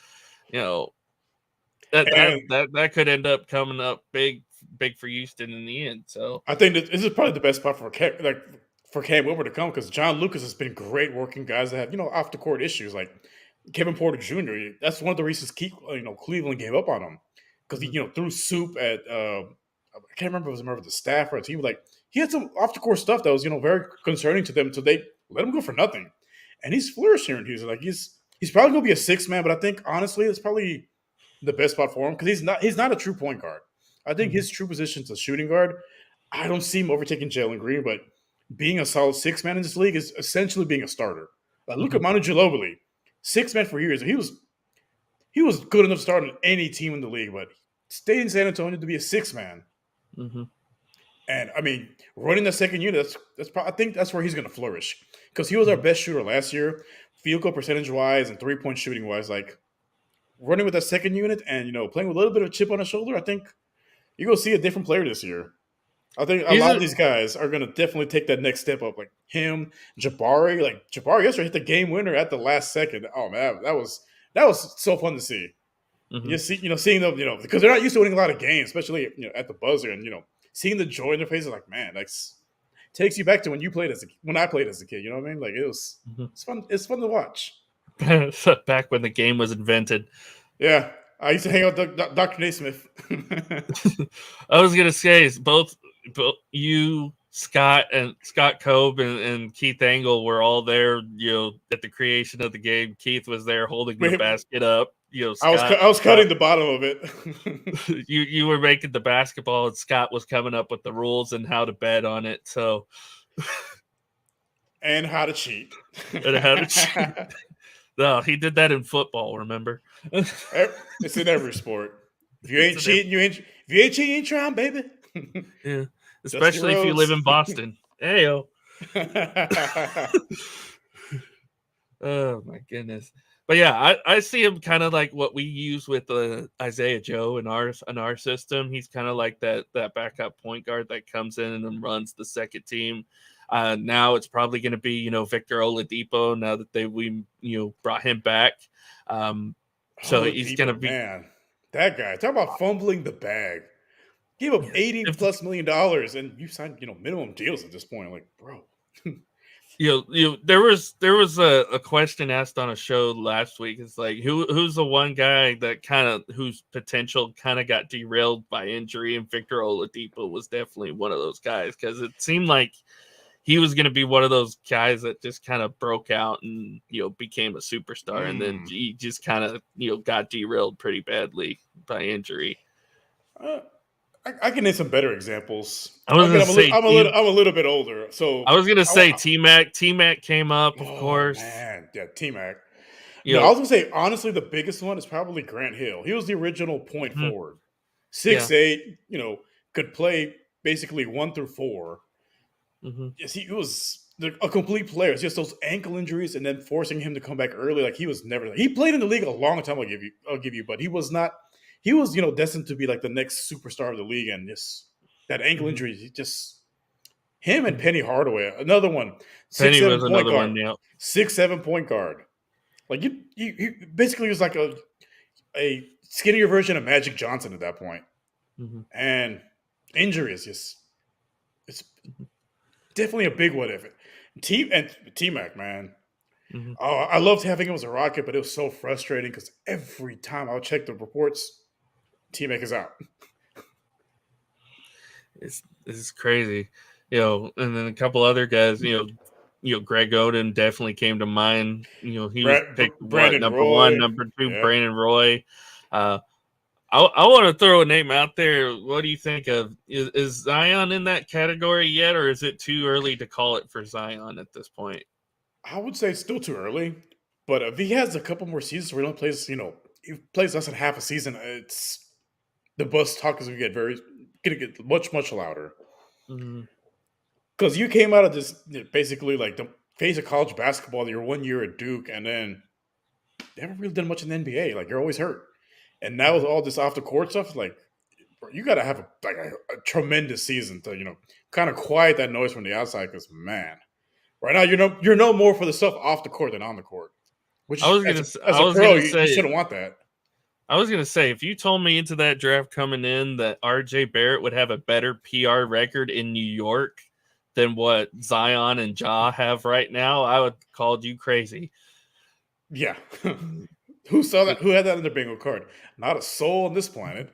you know that that And that that could end up coming up big for Houston in the end. So I think that this is probably the best spot for Cam Wilber to come because John Lucas has been great working guys that have off the court issues like Kevin Porter Jr. That's one of the reasons Cleveland gave up on him because he mhm, threw soup at I can't remember if it was a member of the staff or a team. Like he had some off the court stuff that was very concerning to them, so they let him go for nothing. And he's flourishing in Houston. Like he's probably gonna be a 6 man, but I think honestly it's probably the best spot for him because he's not a true point guard. I think mhm, his true position is a shooting guard. I don't see him overtaking Jalen Green, but being a solid 6 man in this league is essentially being a starter. Like look at mhm, Manu Ginobili, 6 man for years. He was good enough to start on any team in the league, but stayed in San Antonio to be a 6 man. mhm, And I mean, running the second unit, I think that's where he's going to flourish because he was our mhm. best shooter last year, field goal percentage wise and 3 point shooting wise. Like running with that second unit and playing with a little bit of a chip on his shoulder, I think you're going to see a different player this year. I think a He's lot of a these guys are going to definitely take that next step up. Like him, Jabari. Like Jabari yesterday hit the game winner at the last second. Oh man, that was so fun to see. Mm-hmm. You see, seeing them, because they're not used to winning a lot of games, especially at the buzzer, and seeing the joy in their faces, like man, like takes you back to when I played as a kid. You know what I mean? Like it's fun. It's fun to watch. Back when the game was invented. Yeah, I used to hang out with Dr. Naismith. I was gonna say both you, Scott Cobe and Keith Angle were all there, at the creation of the game. Keith was there holding the basket up. Scott I was cutting the bottom of it. you were making the basketball, and Scott was coming up with the rules and how to bet on it. So and how to cheat. And how to cheat. No, he did that in football. Remember? It's in every sport. If you ain't cheating, you ain't trying, baby. Yeah, especially if you live in Boston. Heyo. Oh my goodness. But yeah, I see him kind of like what we use with Isaiah Joe in our system. He's kind of like that backup point guard that comes in and then runs the second team. Now it's probably going to be Victor Oladipo now that we brought him back. So he's going to be, man, that guy. Talk about fumbling the bag. Give up $80+ million, and you signed minimum deals at this point. Like, bro. There was a question asked on a show last week. It's like who's the one guy that whose potential kind of got derailed by injury, and Victor Oladipo was definitely one of those guys, because it seemed like he was going to be one of those guys that just kind of broke out and became a superstar, and then he just kind of got derailed pretty badly by injury. I can name some better examples. I'm a little bit older, so I was gonna say T-Mac. T-Mac came up, of course. Man, yeah, T-Mac. I was gonna say honestly, the biggest one is probably Grant Hill. He was the original point forward, 6'8". Could play basically 1 through 4. Yes, he was a complete player. It's just those ankle injuries and then forcing him to come back early. Like he was never. He played in the league a long time. I'll give you, but he was not. He was, destined to be like the next superstar of the league, and just that ankle injury, him and Penny Hardaway, another one, 6'7" point guard, 6'7" point guard. Like you basically was like a skinnier version of Magic Johnson at that point. And injury is it's definitely a big what if. T-Mac, man. Oh, I loved having him as a Rocket, but it was so frustrating because every time I would check the reports, T-Mac is out. This is crazy, and then a couple other guys, Greg Oden definitely came to mind. He was picked number Roy. 1, number 2, yeah. Brandon Roy. I want to throw a name out there. What do you think of? Is Zion in that category yet, or is it too early to call it for Zion at this point? I would say it's still too early, but if he has a couple more seasons where he don't plays, he plays less than half a season, it's the bus talk is going to get much louder. Because you came out of this basically like the phase of college basketball. You're 1 year at Duke, and then you haven't really done much in the NBA. Like you're always hurt, and now with all this off the court stuff, like you got to have a tremendous season to kind of quiet that noise from the outside. Because man. Right now, you're no more for the stuff off the court than on the court. Which as a pro, you shouldn't want that. I was gonna say, if you told me into that draft coming in that R.J. Barrett would have a better PR record in New York than what Zion and Ja have right now, I would have called you crazy. Yeah, who saw that? Who had that on their bingo card? Not a soul on this planet.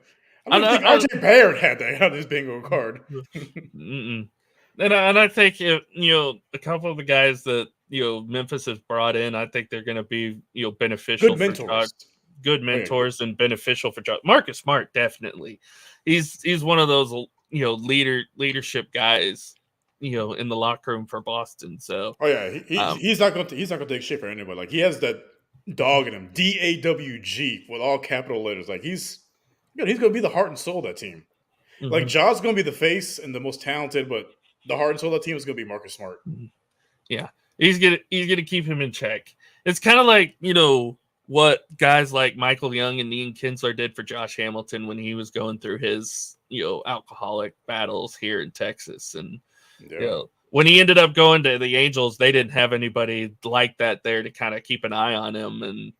I don't think R.J. Barrett had that on his bingo card. And I think a couple of the guys that Memphis has brought in, I think they're going to be beneficial good mentors, and beneficial for Josh. Marcus Smart, definitely. He's one of those leadership guys in the locker room for Boston. So he's not going to take shit for anybody. Like he has that dog in him, DAWG with all capital letters. Like he's going to be the heart and soul of that team. Like Ja's going to be the face and the most talented, but the heart and soul of the team is going to be Marcus Smart. Yeah, he's gonna keep him in check. It's kind of like what guys like Michael Young and Ian Kinsler did for Josh Hamilton when he was going through his alcoholic battles here in Texas, and when he ended up going to the Angels, they didn't have anybody like that there to kind of keep an eye on him, and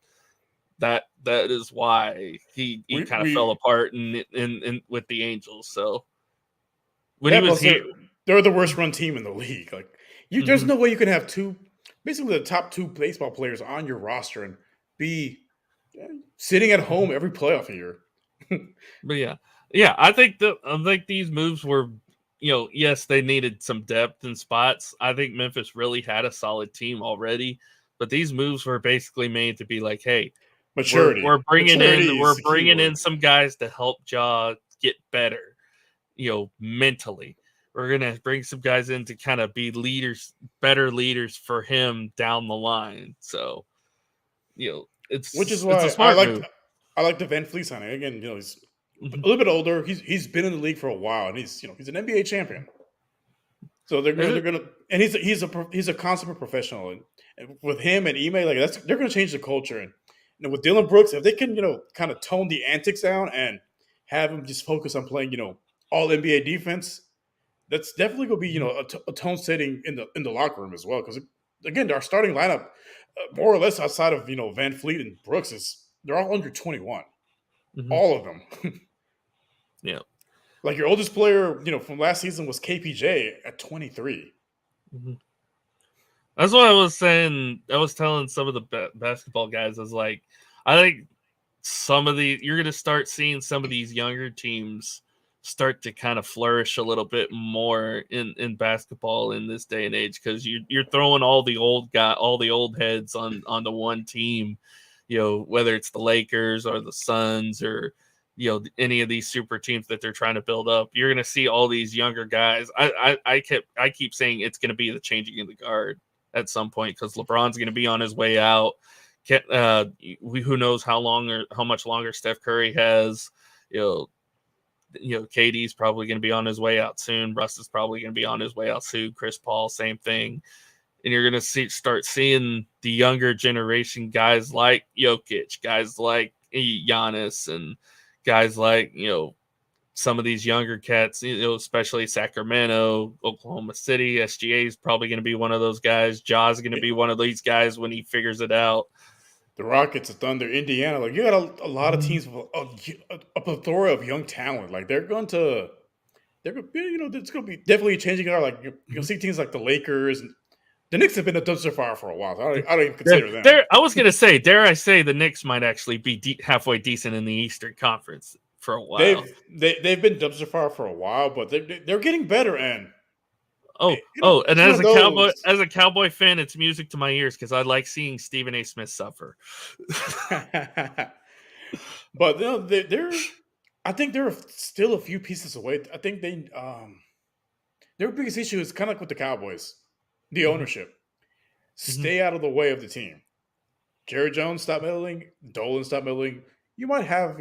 that is why he kind of fell We apart in with the Angels. So when he yeah, was plus here, they're the worst run team in the league. Like there's hmm no way you can have basically the top two baseball players on your roster and be sitting at home every playoff year. but yeah, I think these moves were, yes, they needed some depth in spots. I think Memphis really had a solid team already, but these moves were basically made to be like, hey, Maturity, maturity we're is the key bringing in word. some guys to help Ja get better, mentally. We're gonna bring some guys in to kind of be leaders, better leaders for him down the line. So, Which is it's a why smart move. I like the Van Fleet signing. Again, he's Mhm. a little bit older. He's been in the league for a while, and he's an NBA champion. So Is they're it? gonna and he's a consummate professional, and with him and Ime, like they're gonna change the culture. And with Dylan Brooks, if they can kind of tone the antics down and have him just focus on playing all NBA defense, that's definitely gonna be Mhm. a tone setting in the locker room as well. Because again, our starting lineup, more or less outside of Van Fleet and Brooks, is they're all under 21, Mhm. all of them. Yeah. Like your oldest player, from last season was KPJ at 23. Mhm. That's what I was saying. I was telling some of the basketball guys, I was like, I think you're going to start seeing some of these younger teams start to kind of flourish a little bit more in basketball in this day and age, because you're throwing all the old heads on the one team, whether it's the Lakers or the Suns or any of these super teams that they're trying to build up. You're going to see all these younger guys. I keep saying it's going to be the changing of the guard at some point, because LeBron's going to be on his way out. Who knows how much longer Steph Curry has. You know, KD's probably going to be on his way out soon. Russ is probably going to be on his way out soon. Chris Paul, same thing. And you're going to start seeing the younger generation guys like Jokic, guys like Giannis, and guys like some of these younger cats, especially Sacramento, Oklahoma City. SGA is probably going to be one of those guys. Ja's going to be one of these guys when he figures it out. The Rockets, the Thunder, Indiana, like you got a lot of teams with a plethora of young talent. Like they're going to be, it's going to be definitely changing. Like you'll see teams like the Lakers and the Knicks have been a dumpster fire for a while. So I don't even consider them. I was going to say, dare I say, the Knicks might actually be halfway decent in the Eastern Conference for a while. They've been dumpster fire for a while, but they're getting better. And And it's one of those. as a Cowboy fan, it's music to my ears because I like seeing Stephen A. Smith suffer. But I think they're still a few pieces away. I think their biggest issue is kind of like with the Cowboys, the Mhm, ownership. mhm. Stay out of the way of the team. Jerry Jones stop meddling, Dolan stop meddling. You might have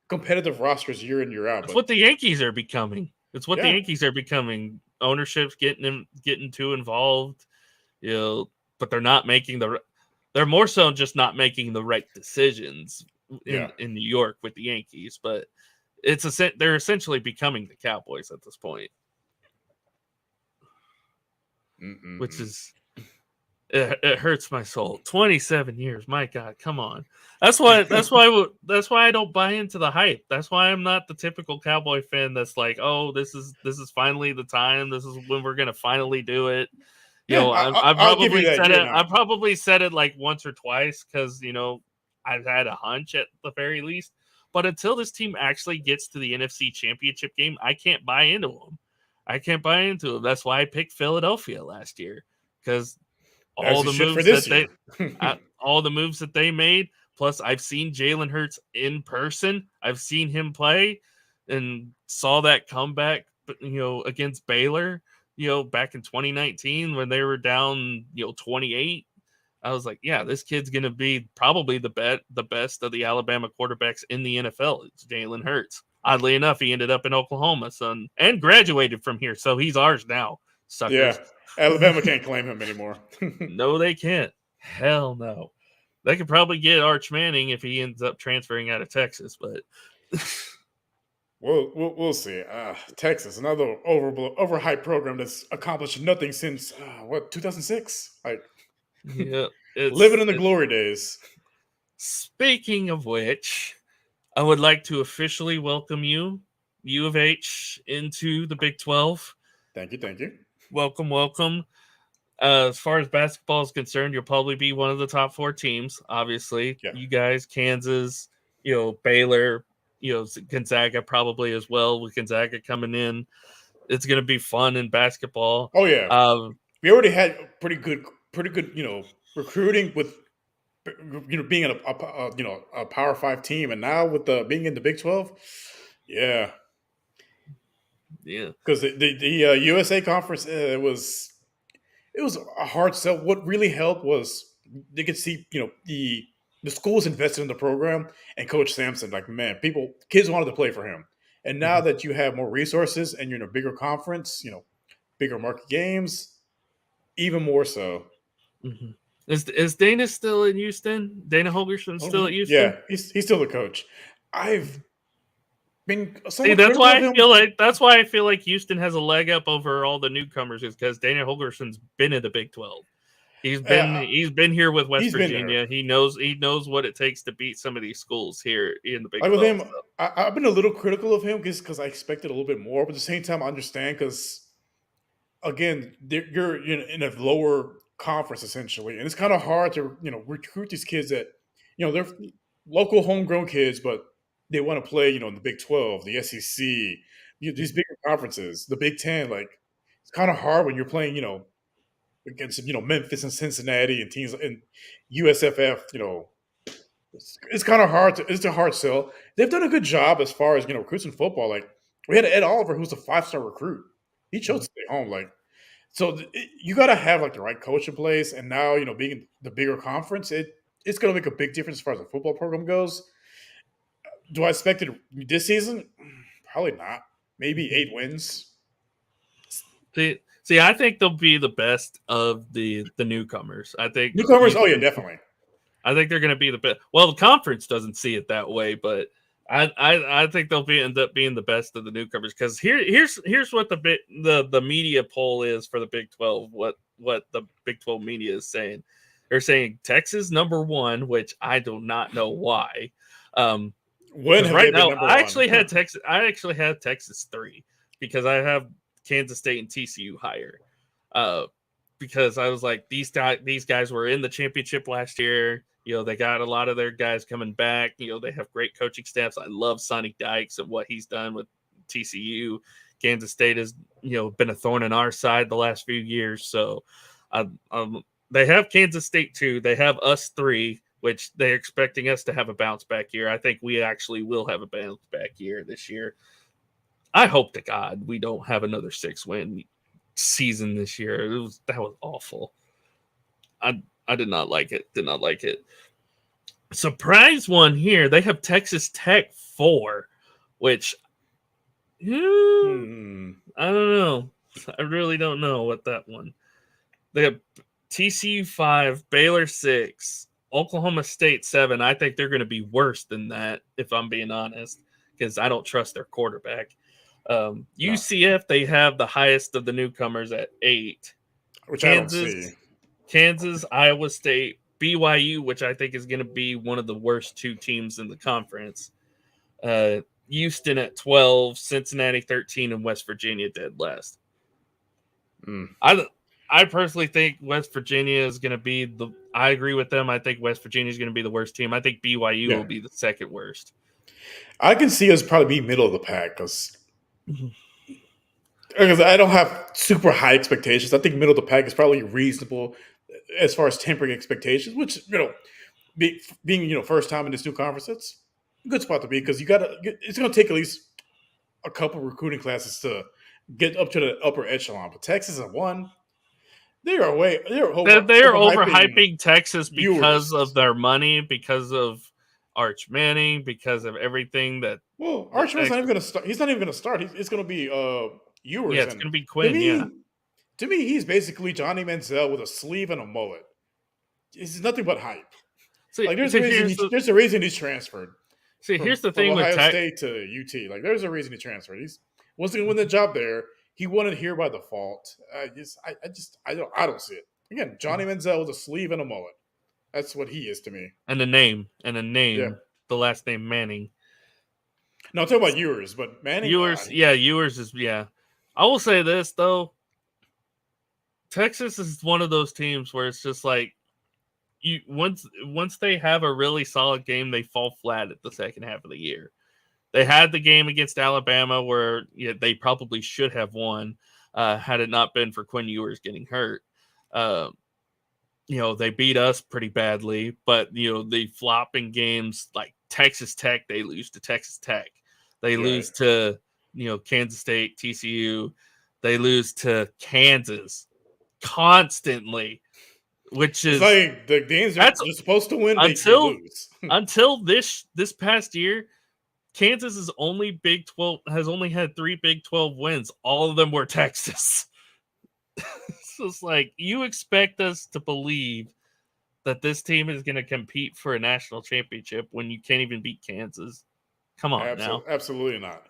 competitive rosters year in year out, It's but what the Yankees are becoming. It's what the yeah, Yankees are becoming. Ownership's getting too involved, but they're not making they're more so just not making the right decisions yeah. in New York with the Yankees, but they're essentially becoming the Cowboys at this point, which Mm-mm-mm. is it hurts my soul. 27 years, my God, come on. That's why I don't buy into the hype. That's why I'm not the typical Cowboy fan that's like, oh, this is finally the time. This is when we're gonna finally do it. Yeah, I'll give you that year I now. probably said it like once or twice because I've had a hunch at the very least. But until this team actually gets to the NFC Championship game, I can't buy into them. I can't buy into them. That's why I picked Philadelphia last year, because As all you the should for moves this year. they made. Plus, I've seen Jalen Hurts in person. I've seen him play, and saw that comeback, against Baylor, back in 2019 when they were down, 28. I was like, yeah, this kid's gonna be probably the best of the Alabama quarterbacks in the NFL. It's Jalen Hurts. Oddly enough, he ended up in Oklahoma, and graduated from here, so he's ours now, Yeah, suckers. Alabama can't claim him anymore. No, they can't. Hell no. They could probably get Arch Manning if he ends up transferring out of Texas, but We'll see. Texas, another overhyped program that's accomplished nothing since 2006. Like yeah, living it's in the it's glory days. Speaking of which, I would like to officially welcome you, U of H, into the Big 12. Thank you, thank you. Welcome, welcome. As far as basketball is concerned, you'll probably be one of the top 4 teams. Obviously, Yeah. you guys, Kansas, Baylor, Gonzaga probably as well. With Gonzaga coming in, it's going to be fun in basketball. Oh yeah. Um, We already had pretty good, recruiting with being a Power 5 team, and now with the being in the Big 12, yeah, yeah. because the USA conference it was a hard sell. What really helped was they could see the schools invested in the program and Coach Sampson, like, man, kids wanted to play for him, and now Mhm. that you have more resources and you're in a bigger conference, bigger market games, even more so. Mm-hmm. Is Dana still in Houston? Dana Holgerson still at Houston? Yeah, he's still the coach. I've been See, somewhat critical of him. that's why I feel like Houston has a leg up over all the newcomers is because Dana Holgerson's been in the Big 12. Uh, He's been here with West he's been there. Virginia. He knows what it takes to beat some of these schools here in the Big Like with 12. him, I've been a little critical of him because I expected a little bit more, but at the same time, I understand because again, you're in a lower conference essentially, and it's kind of hard to recruit these kids that they're local homegrown kids, but they want to play in the Big 12, the SEC, these bigger conferences, the Big 10. Like it's kind of hard when you're playing against Memphis and Cincinnati and teams in USFF. It's kind of hard to it's a hard sell. They've done a good job as far as recruits in football. Like we had Ed Oliver, who's a 5-star recruit. He chose to stay home. Like so, you got to have like the right coach in place. And now being in the bigger conference, it's going to make a big difference as far as the football program goes. Do I expect it this season? Probably not. Maybe 8 wins. See, I think they'll be the best of the newcomers. I think Newcomers, oh yeah, definitely. I think they're going to be the best. Well, the conference doesn't see it that way, but I think they'll end up being the best of the newcomers because here's what the media poll is for the Big 12. What the Big 12 media is saying. They're saying Texas #1, which I do not know why. When have right they been now, number I one? actually had Texas. I actually had Texas 3 because I have Kansas State and TCU higher. Because I was like, these guys were in the championship last year. They got a lot of their guys coming back. They have great coaching staffs. I love Sonny Dykes and what he's done with TCU. Kansas State has, been a thorn in our side the last few years. So they have Kansas State 2. They have us 3, which they're expecting us to have a bounce back year. I think we actually will have a bounce back year this year. I hope to God we don't have another 6-win season this year. That was awful. I did not like it. Did not like it. Surprise one here. They have Texas Tech 4, which I don't know. I really don't know what that one. They have TCU 5, Baylor 6, Oklahoma State 7. I think they're going to be worse than that, if I'm being honest, because I don't trust their quarterback. UCF, they have the highest of the newcomers at 8. Which I don't see. Kansas, Iowa State, BYU, which I think is going to be one of the worst 2 teams in the conference. Houston at 12, Cincinnati 13, and West Virginia dead last. I personally think West Virginia is going to be I agree with them. I think West Virginia is going to be the worst team. I think BYU will be the second worst. I can see us probably be middle of the pack because I don't have super high expectations. I think middle of the pack is probably reasonable as far as tempering expectations, which being first time in this new conference, it's a good spot to be because it's going to take at least a couple recruiting classes to get up to the upper echelon. But Texas at 1, they're overhyping Texas because viewers. of their money, because of Arch Manning, because of everything that. Well, Arch Manning's not even going to start. He's not even going to start. It's going to be Ewers. Yeah, it's going to be Quinn. To me, he's basically Johnny Manziel with a sleeve and a mullet. It's nothing but hype. There's a reason he's transferred. See, here's the thing from with Ohio State to UT. Like, there's a reason he transferred. He's once he win the job there, he won it here by default. I don't see it. Again, Johnny Manziel with a sleeve and a mullet. That's what he is to me. And a name, Yeah. the last name Manning. No, I'm talking about yours, but Manning. Ewers is I will say this though, Texas is one of those teams where it's just like you once they have a really solid game, they fall flat at the second half of the year. They had the game against Alabama where they probably should have won had it not been for Quinn Ewers getting hurt. Uh, they beat us pretty badly, but they flop in games like Texas Tech, they lose to Texas Tech. They Right. lose to Kansas State, TCU. They lose to Kansas constantly, which It's is like the games they're that's supposed to win, they until lose. until this past year. Kansas is only Big 12 has only had 3 Big 12 wins. All of them were Texas. So it's like you expect us to believe that this team is going to compete for a national championship when you can't even beat Kansas. Come on now. Absolutely not.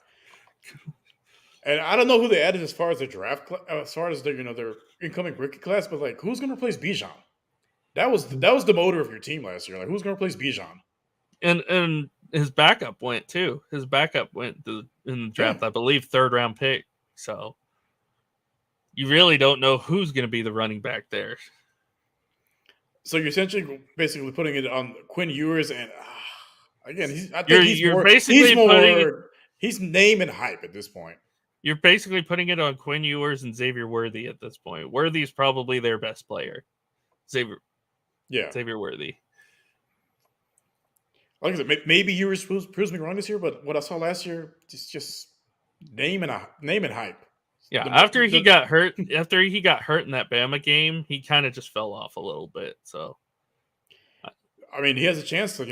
And I don't know who they added as far as the draft, as far as their their incoming rookie class, but like who's going to replace Bijan? That was the motor of your team last year. Like who's going to replace Bijan? And his backup went too. His backup went in the draft, Yeah. I believe, 3rd round pick. So you really don't know who's going to be the running back there. So you're essentially basically putting it on Quinn Ewers, and again, he's name and hype at this point. You're basically putting it on Quinn Ewers and Xavier Worthy at this point. Worthy's probably their best player. Xavier Worthy. Like I said, maybe Ewers proves me wrong this year, but what I saw last year, just name and hype. Yeah, after he got hurt in that Bama game, he kind of just fell off a little bit. So, I mean, he has a chance to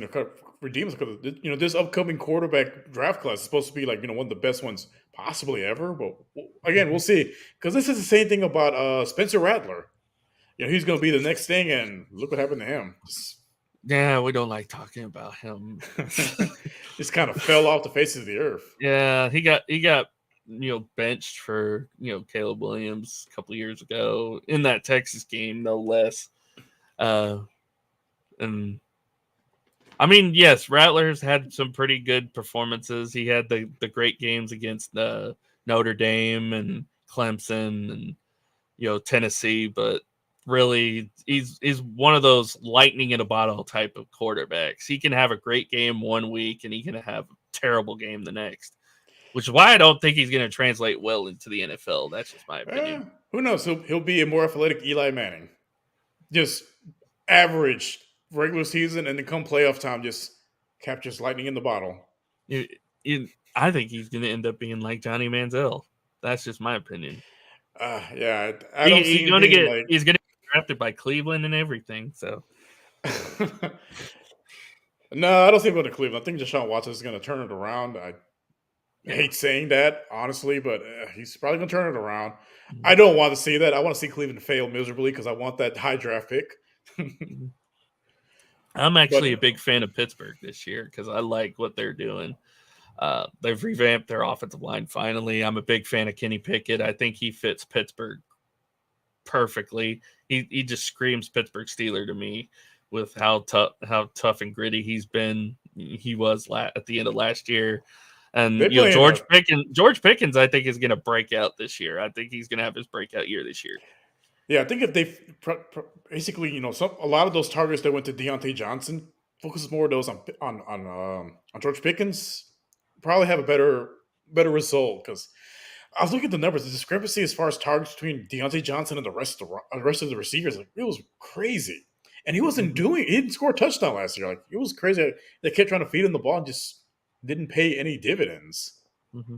redeem us because this upcoming quarterback draft class is supposed to be like one of the best ones possibly ever. But again, we'll see, because this is the same thing about Spencer Rattler. He's going to be the next thing, and look what happened to him. Yeah, we don't like talking about him. Just kind of fell off the face of the earth. Yeah, he got benched for Caleb Williams a couple years ago in that Texas game, no less. And I mean, yes, Rattler's had some pretty good performances. He had the great games against Notre Dame and Clemson and Tennessee, but really he's one of those lightning in a bottle type of quarterbacks. He can have a great game one week and he can have a terrible game the next, which is why I don't think he's going to translate well into the NFL. That's just my opinion. Who knows? He'll be a more athletic Eli Manning. Just average regular season, and then come playoff time, just captures lightning in the bottle. I think he's going to end up being like Johnny Manziel. That's just my opinion. Yeah, I don't see he's going to get drafted by Cleveland and everything. So, no, I don't think he'll go to Cleveland. I think Deshaun Watson is going to turn it around. I hate saying that, honestly, but he's probably going to turn it around. Mm-hmm. I don't want to see that. I want to see Cleveland fail miserably because I want that high draft pick. I'm actually a big fan of Pittsburgh this year because I like what they're doing. They've revamped their offensive line finally. I'm a big fan of Kenny Pickett. I think he fits Pittsburgh perfectly. He just screams Pittsburgh Steeler to me with how tough and gritty he's been. He was at the end of last year. And George Pickens, I think, is going to break out this year. I think he's going to have his breakout year this year. Yeah, I think if they basically, a lot of those targets that went to Deontay Johnson, focus more of those on George Pickens, probably have a better result. Because I was looking at the numbers, the discrepancy as far as targets between Deontay Johnson and the rest of the receivers, like it was crazy. And he wasn't he didn't score a touchdown last year. Like it was crazy. They kept trying to feed him the ball and just didn't pay any dividends. Mm-hmm.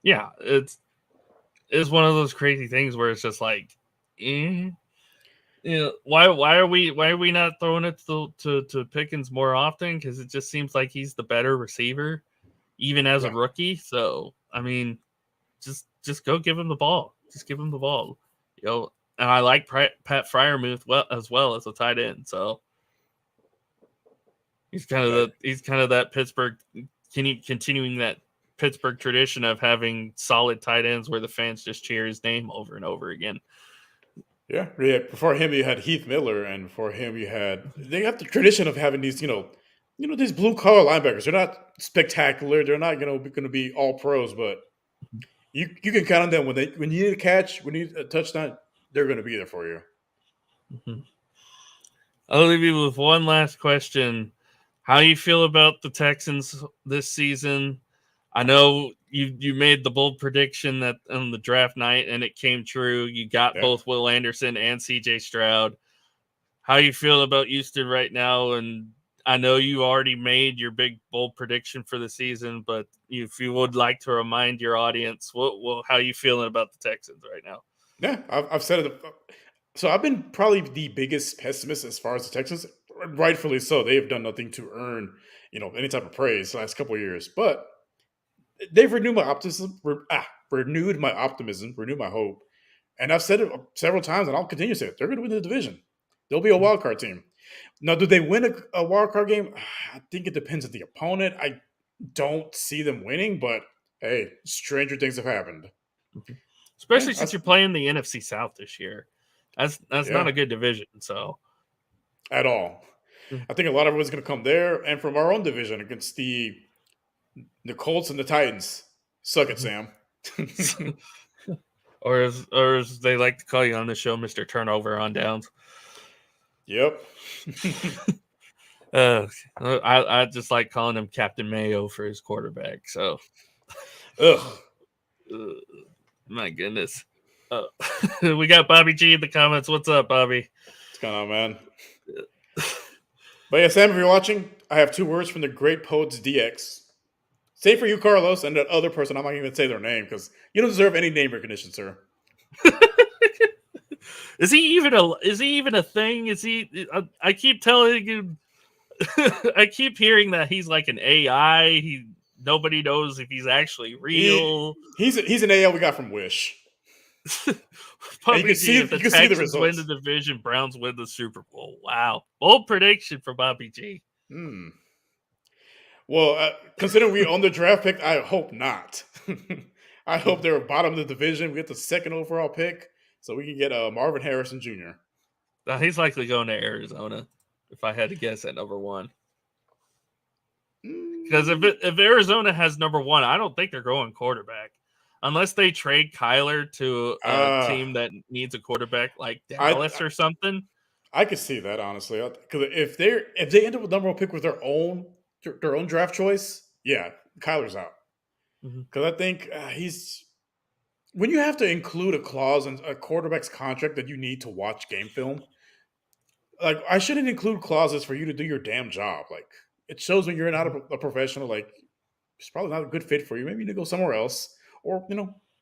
Yeah, it's one of those crazy things where it's just like, why are we not throwing it to Pickens more often? Because it just seems like he's the better receiver, even as a rookie. So I mean, just go give him the ball. Just give him the ball. And I like Pat Freiermuth as well as a tight end. So he's kind of that Pittsburgh, continuing that Pittsburgh tradition of having solid tight ends where the fans just cheer his name over and over again. Yeah, yeah. Before him, you had Heath Miller, and before him, they have the tradition of having these, these blue collar linebackers. They're not spectacular. They're not, going to be all pros, but you can count on them when you need a catch, when you need a touchdown, they're going to be there for you. Mhm. I'll leave you with one last question. How you feel about the Texans this season? I know you made the bold prediction that on the draft night, and it came true. You got Yeah. both Will Anderson and C.J. Stroud. How you feel about Houston right now? And I know you already made your big bold prediction for the season, but if you would like to remind your audience, how you feeling about the Texans right now? Yeah, I've said it. So I've been probably the biggest pessimist as far as the Texans, rightfully so. They have done nothing to earn, any type of praise the last couple of years, but they've renewed my optimism, renewed my hope, and I've said it several times, and I'll continue to say it. They're going to win the division. They'll be a wild card team. Now, do they win a wild card game? I think it depends on the opponent. I don't see them winning, but hey, stranger things have happened. Mhm. Yeah, Especially since you're playing the NFC South this year. That's not yeah, a good division. So at all. I think a lot of everyone's going to come there, and from our own division against the Colts and the Titans. Suck it, Sam. or as they like to call you on the show, Mr. Turnover on downs. Yep. I just like calling him Captain Mayo for his quarterback. So, Ugh. uh, my goodness. Uh, we got Bobby G in the comments. What's up, Bobby? What's going on, man? But yeah, Sam, if you're watching, I have two words from the great poets DX. Say for you, Carlos, and that other person, I'm not even going to say their name because you don't deserve any name recognition, sir. Is he even a thing? Is he? I keep telling you. I keep hearing that he's like an AI. Nobody knows if he's actually real. He's an AL we got from Wish. And Bobby G, if you the can see the Texans win the results. division, Browns win the Super Bowl. Wow. Bold prediction for Bobby G. Hmm. Well, considering we own the draft pick, I hope not. I hope they're bottom of the division. We get the second overall pick, so we can get Marvin Harrison Jr. He's likely going to Arizona, if I had to guess at number one. Because if Arizona has number one, I don't think they're going quarterback. Unless they trade Kyler to a team that needs a quarterback like I Dallas or something. I could see that honestly, because if they end up with number one pick with their own draft choice, yeah, Kyler's out. Mhm. Because I think he's when you have to include a clause in a quarterback's contract that you need to watch game film. Like I shouldn't include clauses for you to do your damn job. Like it shows when you're not a professional. Like it's probably not a good fit for you. Maybe you need to go somewhere else, or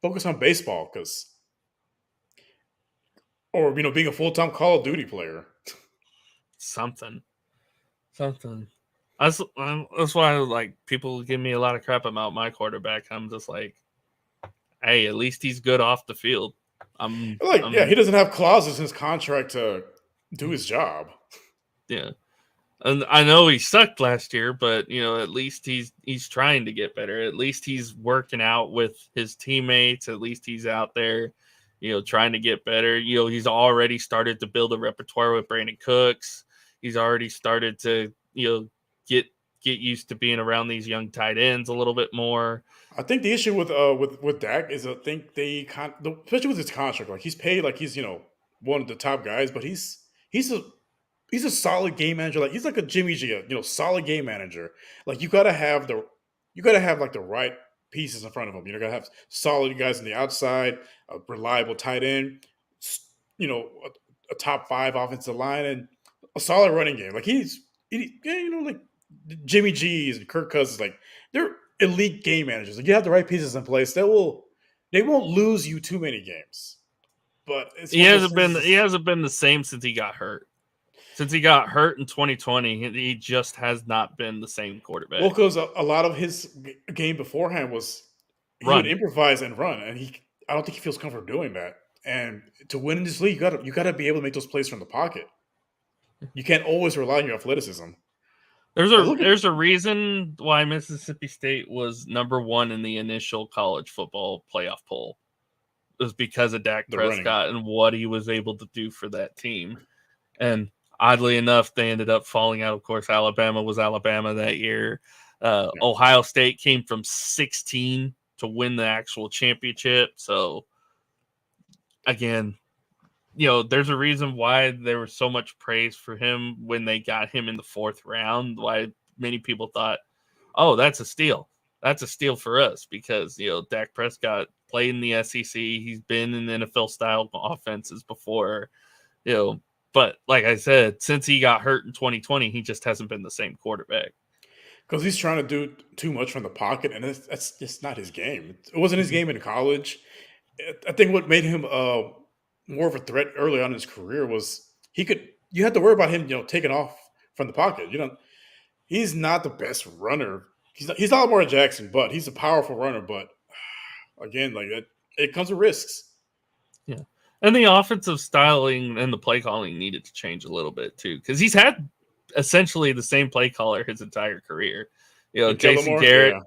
focus on baseball or being a full time Call of Duty player. Something. That's why like people give me a lot of crap about my quarterback. I'm just like, hey, at least he's good off the field. Yeah, he doesn't have clauses in his contract to do his job. Yeah. And I know he sucked last year, but at least he's trying to get better. At least he's working out with his teammates. At least he's out there, trying to get better. He's already started to build a repertoire with Brandon Cooks. He's already started to, get used to being around these young tight ends a little bit more. I think the issue with Dak is I think especially with his contract, like he's paid like he's one of the top guys, but he's a he's a solid game manager. Like he's like a Jimmy G, solid game manager. Like you gotta have like the right pieces in front of him. You gotta have solid guys on the outside, a reliable tight end, a top five offensive line, and a solid running game. Like like Jimmy G's and Kirk Cousins, like they're elite game managers. Like you have the right pieces in place, they won't lose you too many games. But it's He one of those hasn't things. been he hasn't been the same since he got hurt. Since he got hurt in 2020, he just has not been the same quarterback. Well, because a lot of his game beforehand was he would improvise and run, and I don't think he feels comfortable doing that. And to win in this league, you gotta be able to make those plays from the pocket. You can't always rely on your athleticism. There's a reason why Mississippi State was number one in the initial college football playoff poll. was because of Dak The running. Prescott and what he was able to do for that team. And oddly enough, they ended up falling out. Of course, Alabama was Alabama that year. Yeah. Ohio State came from 16 to win the actual championship. So, again, there's a reason why there was so much praise for him when they got him in the 4th round. Why many people thought, oh, that's a steal. That's a steal for us because, Dak Prescott played in the SEC. He's been in NFL-style offenses before, But like I said, since he got hurt in 2020, he just hasn't been the same quarterback. Because he's trying to do too much from the pocket, and that's just not his game. It wasn't his game in college. I think what made him more of a threat early on in his career was you had to worry about him, taking off from the pocket. He's not the best runner. He's not Lamar Jackson, but he's a powerful runner. But again, like it comes with risks. Yeah. And the offensive styling and the play calling needed to change a little bit too, because he's had essentially the same play caller his entire career. Jason Garrett. Yeah.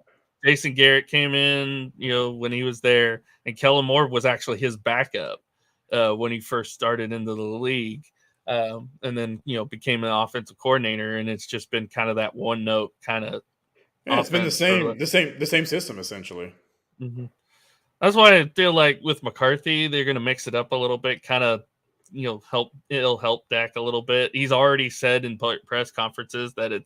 Jason Garrett came in, when he was there, and Kellen Moore was actually his backup when he first started into the league, and then became an offensive coordinator. And it's just been kind of that one note kind of. Yeah, it's been the same system essentially. Mm-hmm. That's why I feel like with McCarthy, they're going to mix it up a little bit, kind of, it'll help Dak a little bit. He's already said in press conferences that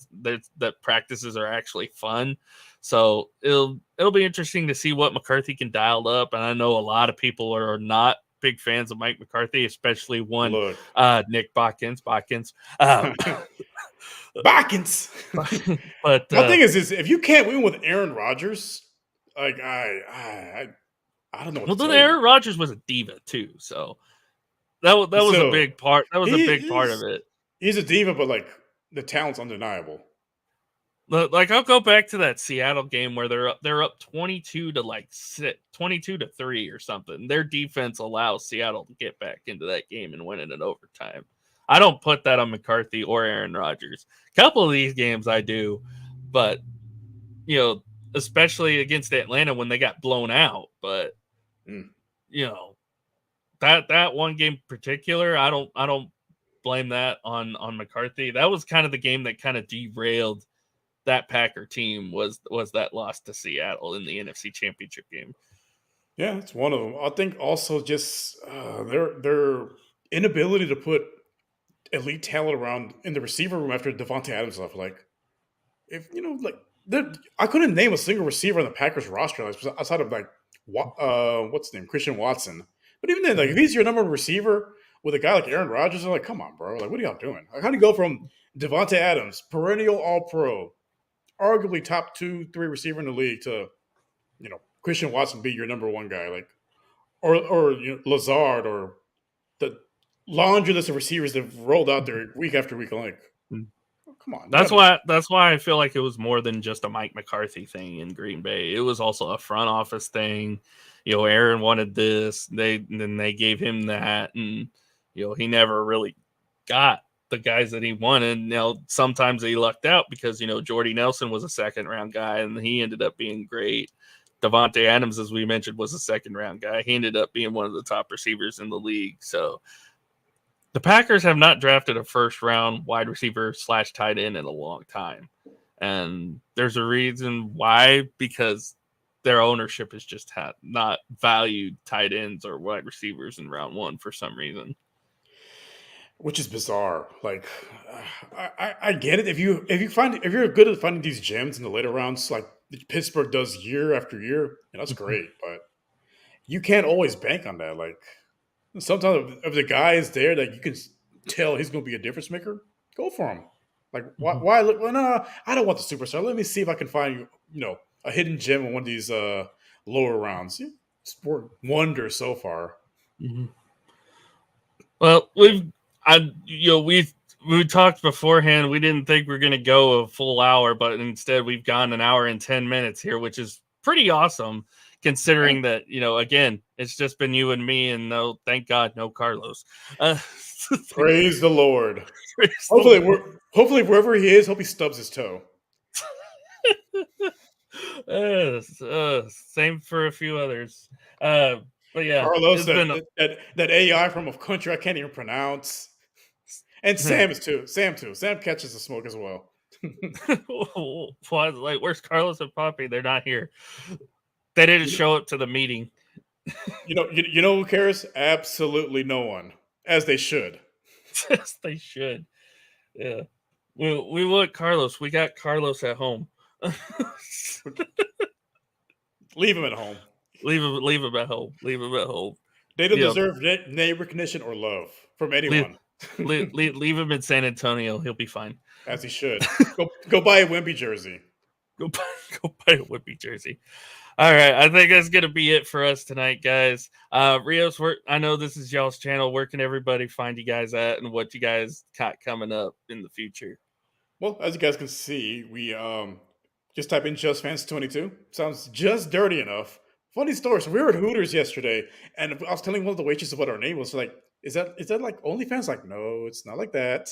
that practices are actually fun. So it'll be interesting to see what McCarthy can dial up. And I know a lot of people are not big fans of Mike McCarthy, especially one Nick Botkins. Botkins. But my thing is if you can't win with Aaron Rodgers, like I don't know. Well, then Aaron Rodgers was a diva too, so that was a big part. That was a big part of it. He's a diva, but like the talent's undeniable. Like I'll go back to that Seattle game where they're up 22 to 3 or something. Their defense allows Seattle to get back into that game and win it in overtime. I don't put that on McCarthy or Aaron Rodgers. A couple of these games I do, but especially against Atlanta when they got blown out. But that one game in particular, I don't blame that on McCarthy. That was kind of the game that kind of derailed that Packer team was that loss to Seattle in the NFC Championship game. Yeah, it's one of them. I think also just their inability to put elite talent around in the receiver room after Devontae Adams left. Like, if I couldn't name a single receiver on the Packers roster outside of like what's his name, Christian Watson. But even then, like if he's your number one receiver with a guy like Aaron Rodgers, I'm like, come on, bro. Like, what are y'all doing? Like, how do you go from Devontae Adams, perennial All-Pro, arguably top 2-3 receiver in the league, to Christian Watson be your number one guy, like, or Lazard, or the laundry list of receivers that have rolled out there week after week. Like, come on. That's why I feel like it was more than just a Mike McCarthy thing in Green Bay. It was also a front office thing. Aaron wanted this. Then they gave him that, and he never really got the guys that he wanted. Now sometimes he lucked out because Jordy Nelson was a 2nd-round guy, and he ended up being great. Devontae Adams, as we mentioned, was a 2nd-round guy. He ended up being one of the top receivers in the league. So the Packers have not drafted a 1st-round wide receiver / tight end in a long time. And there's a reason why, because their ownership has just not valued tight ends or wide receivers in round 1 for some reason. Which is bizarre. Like, I get it. If you're good at finding these gems in the later rounds, like Pittsburgh does year after year, that's great. But you can't always bank on that. Like, sometimes if the guy is there that you can tell he's going to be a difference maker, go for him. Like, why look? Well, no, I don't want the superstar. Let me see if I can find a hidden gem in one of these lower rounds. It's worked wonders so far. Mm-hmm. Well, we talked beforehand. We didn't think we were going to go a full hour, but instead we've gone an hour and 10 minutes here, which is pretty awesome considering that, again, it's just been you and me, and thank God, no Carlos. Praise the Lord. Hopefully wherever he is, hope he stubs his toe. Same for a few others. But yeah, Carlos, it's been that AI from a country I can't even pronounce, and Sam too. Sam catches the smoke as well. like, where's Carlos and Poppy? They're not here. They didn't show up to the meeting. You know who cares? Absolutely no one, as they should. Yes, they should. Yeah, we want Carlos. We got Carlos at home. Leave him at home. Leave him at home. Leave him at home. They don't deserve name recognition or love from anyone. Leave him in San Antonio. He'll be fine. As he should. Go buy a Wemby jersey. Go buy a Wemby jersey. All right, I think that's gonna be it for us tonight, guys. Rios, I know this is y'all's channel. Where can everybody find you guys at, and what you guys got coming up in the future? Well, as you guys can see, we just type in Just Fans 22. Sounds just dirty enough. Funny story. So we were at Hooters yesterday, and I was telling one of the waitresses what our name was. Like, is that like OnlyFans? Like, no, it's not like that.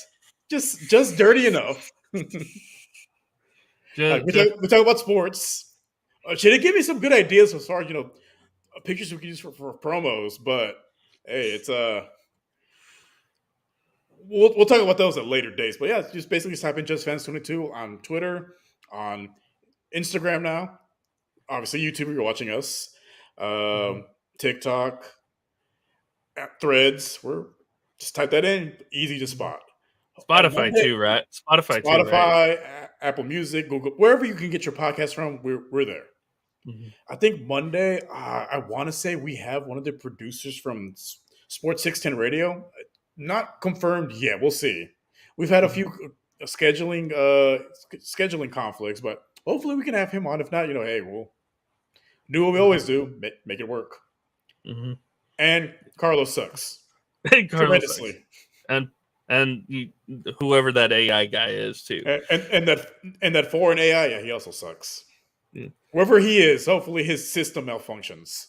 Just dirty enough. We talk about sports. She did give me some good ideas as far as pictures we can use for promos. But hey, it's we'll talk about those at later dates. But yeah, just basically type in Just Fans 22 on Twitter, on Instagram now. Obviously, YouTube, if you're watching us. TikTok, Threads. Just type that in. Easy to spot. Spotify too, right? Spotify too, right? Apple Music, Google, wherever you can get your podcast from, we're there. Mm-hmm. I think Monday, I want to say we have one of the producers from Sports 610 Radio. Not confirmed yet. We'll see. We've had a few scheduling conflicts, but hopefully we can have him on. If not, hey, we'll do what we always do, make it work. Mm-hmm. And Carlos sucks. Tremendously. Sucks. And whoever that AI guy is too. And that foreign AI, yeah, he also sucks. Yeah. Wherever he is, hopefully his system malfunctions.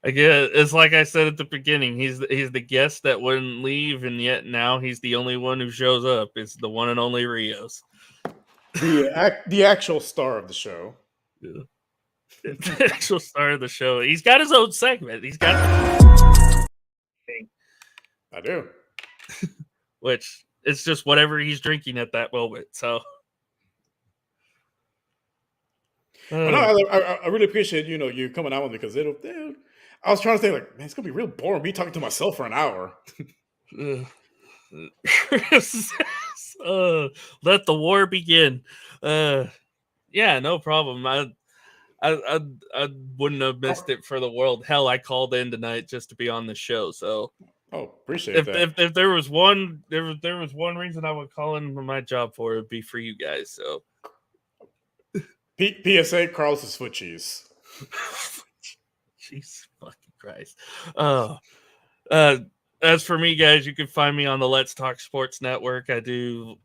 Again, it's like I said at the beginning. He's the guest that wouldn't leave, and yet now he's the only one who shows up. It's the one and only Rios, the actual star of the show. Yeah. The actual star of the show. He's got his own segment. He's got. I do. Which it's just whatever he's drinking at that moment. So. No, I really appreciate you coming out with me because I was trying to think like, man, it's gonna be real boring me talking to myself for an hour. Let the war begin. Yeah, no problem. I wouldn't have missed it for the world. Hell, I called in tonight just to be on the show. So, appreciate that. If there was one reason I would call in my job for, it'd be for you guys. So, PSA: Carlos's foot cheese. Jesus fucking Christ. As for me, guys, you can find me on the Let's Talk Sports Network. I do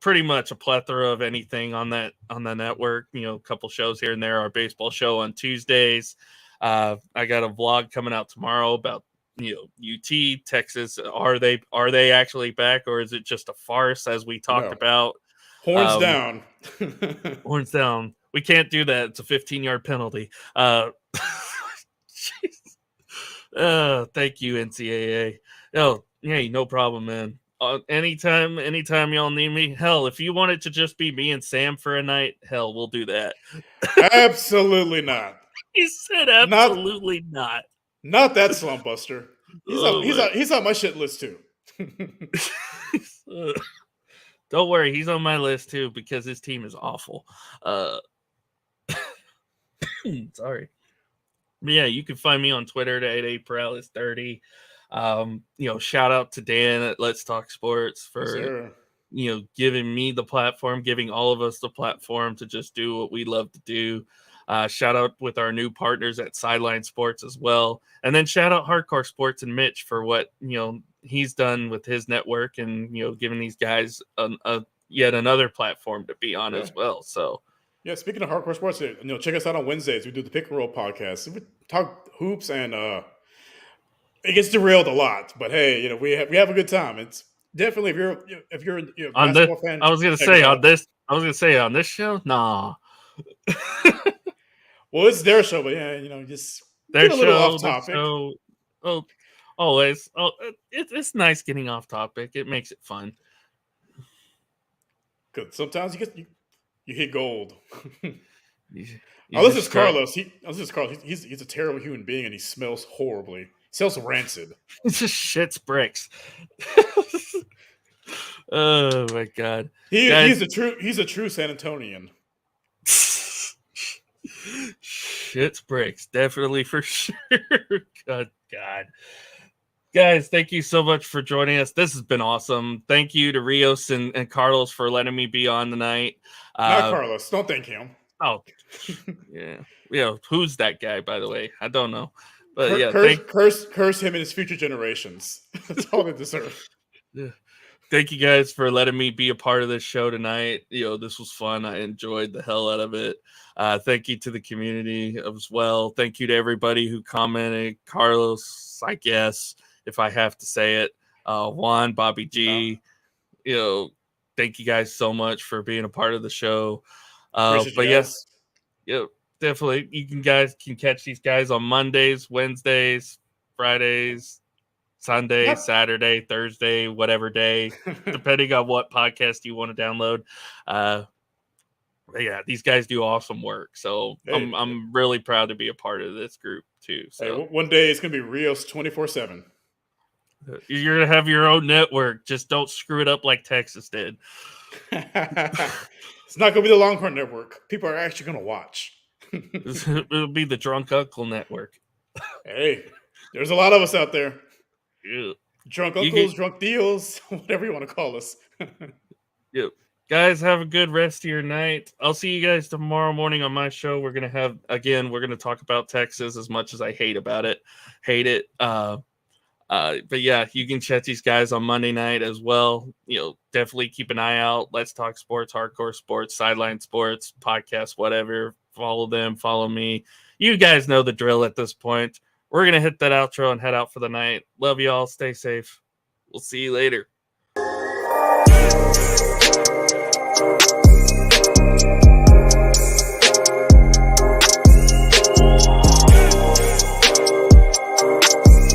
pretty much a plethora of anything on the network. A couple shows here and there. Our baseball show on Tuesdays. I got a vlog coming out tomorrow about UT, Texas. Are they actually back, or is it just a farce as we talked about? Horns down. Horns down. We can't do that. It's a 15-yard penalty. Thank you, NCAA. Oh, hey, no problem, man. Anytime y'all need me. Hell, if you want it to just be me and Sam for a night, hell, we'll do that. Absolutely not. He said absolutely not. Not that slump buster. He's on my shit list too. Don't worry, he's on my list too because his team is awful. Sorry. But yeah, you can find me on Twitter at @paralysis30. Shout out to Dan at Let's Talk Sports for giving me the platform, giving all of us the platform to just do what we love to do. Shout out with our new partners at Sideline Sports as well. And then shout out Hardcore Sports and Mitch for what, he's done with his network and, giving these guys yet another platform to be on as well. So, yeah, speaking of Hardcore Sports, check us out on Wednesdays. We do the Pick and Roll podcast. We talk hoops and it gets derailed a lot, but hey, we have a good time. It's definitely if you're a basketball fan. I was gonna say on this show, nah. Well, it's their show, but yeah, just Get a little off topic. Oh, always. Oh, it's nice getting off topic. It makes it fun. Because sometimes you hit gold. You Unless just it's start. Carlos. He's a terrible human being and he smells horribly. He smells rancid. It just shits bricks. Oh my god, He's guys! a true San Antonian. Shits bricks, definitely for sure. God, guys, thank you so much for joining us. This has been awesome. Thank you to Rios and Carlos for letting me be on tonight. Not Carlos. Don't thank him. Oh, yeah. Who's that guy, by the way? I don't know, but yeah, Curse him and his future generations. That's all they deserve. Thank you guys for letting me be a part of this show tonight. This was fun. I enjoyed the hell out of it. Thank you to the community as well. Thank you to everybody who commented. Carlos, I guess, if I have to say it. Juan, Bobby G. Thank you guys so much for being a part of the show. But yes, definitely. You guys can catch these guys on Mondays, Wednesdays, Fridays, Sunday, Saturday, Thursday, whatever day, depending on what podcast you want to download. Yeah, these guys do awesome work. So I'm really proud to be a part of this group too. So one day it's gonna be Rios 24/7. You're gonna have your own network. Just don't screw it up like Texas did. It's not gonna be the Longhorn Network. People are actually gonna watch. It'll be the Drunk Uncle Network. Hey, there's a lot of us out there. Yeah. Drunk uncles, drunk deals, whatever you want to call us. Yep. Guys, have a good rest of your night. I'll see you guys tomorrow morning on my show. We're going to talk about Texas as much as I hate it. But yeah, you can chat these guys on Monday night as well. Definitely keep an eye out. Let's Talk Sports, Hardcore Sports, Sideline Sports, podcast, whatever. Follow them, follow me. You guys know the drill at this point. We're going to hit that outro and head out for the night. Love you all. Stay safe. We'll see you later.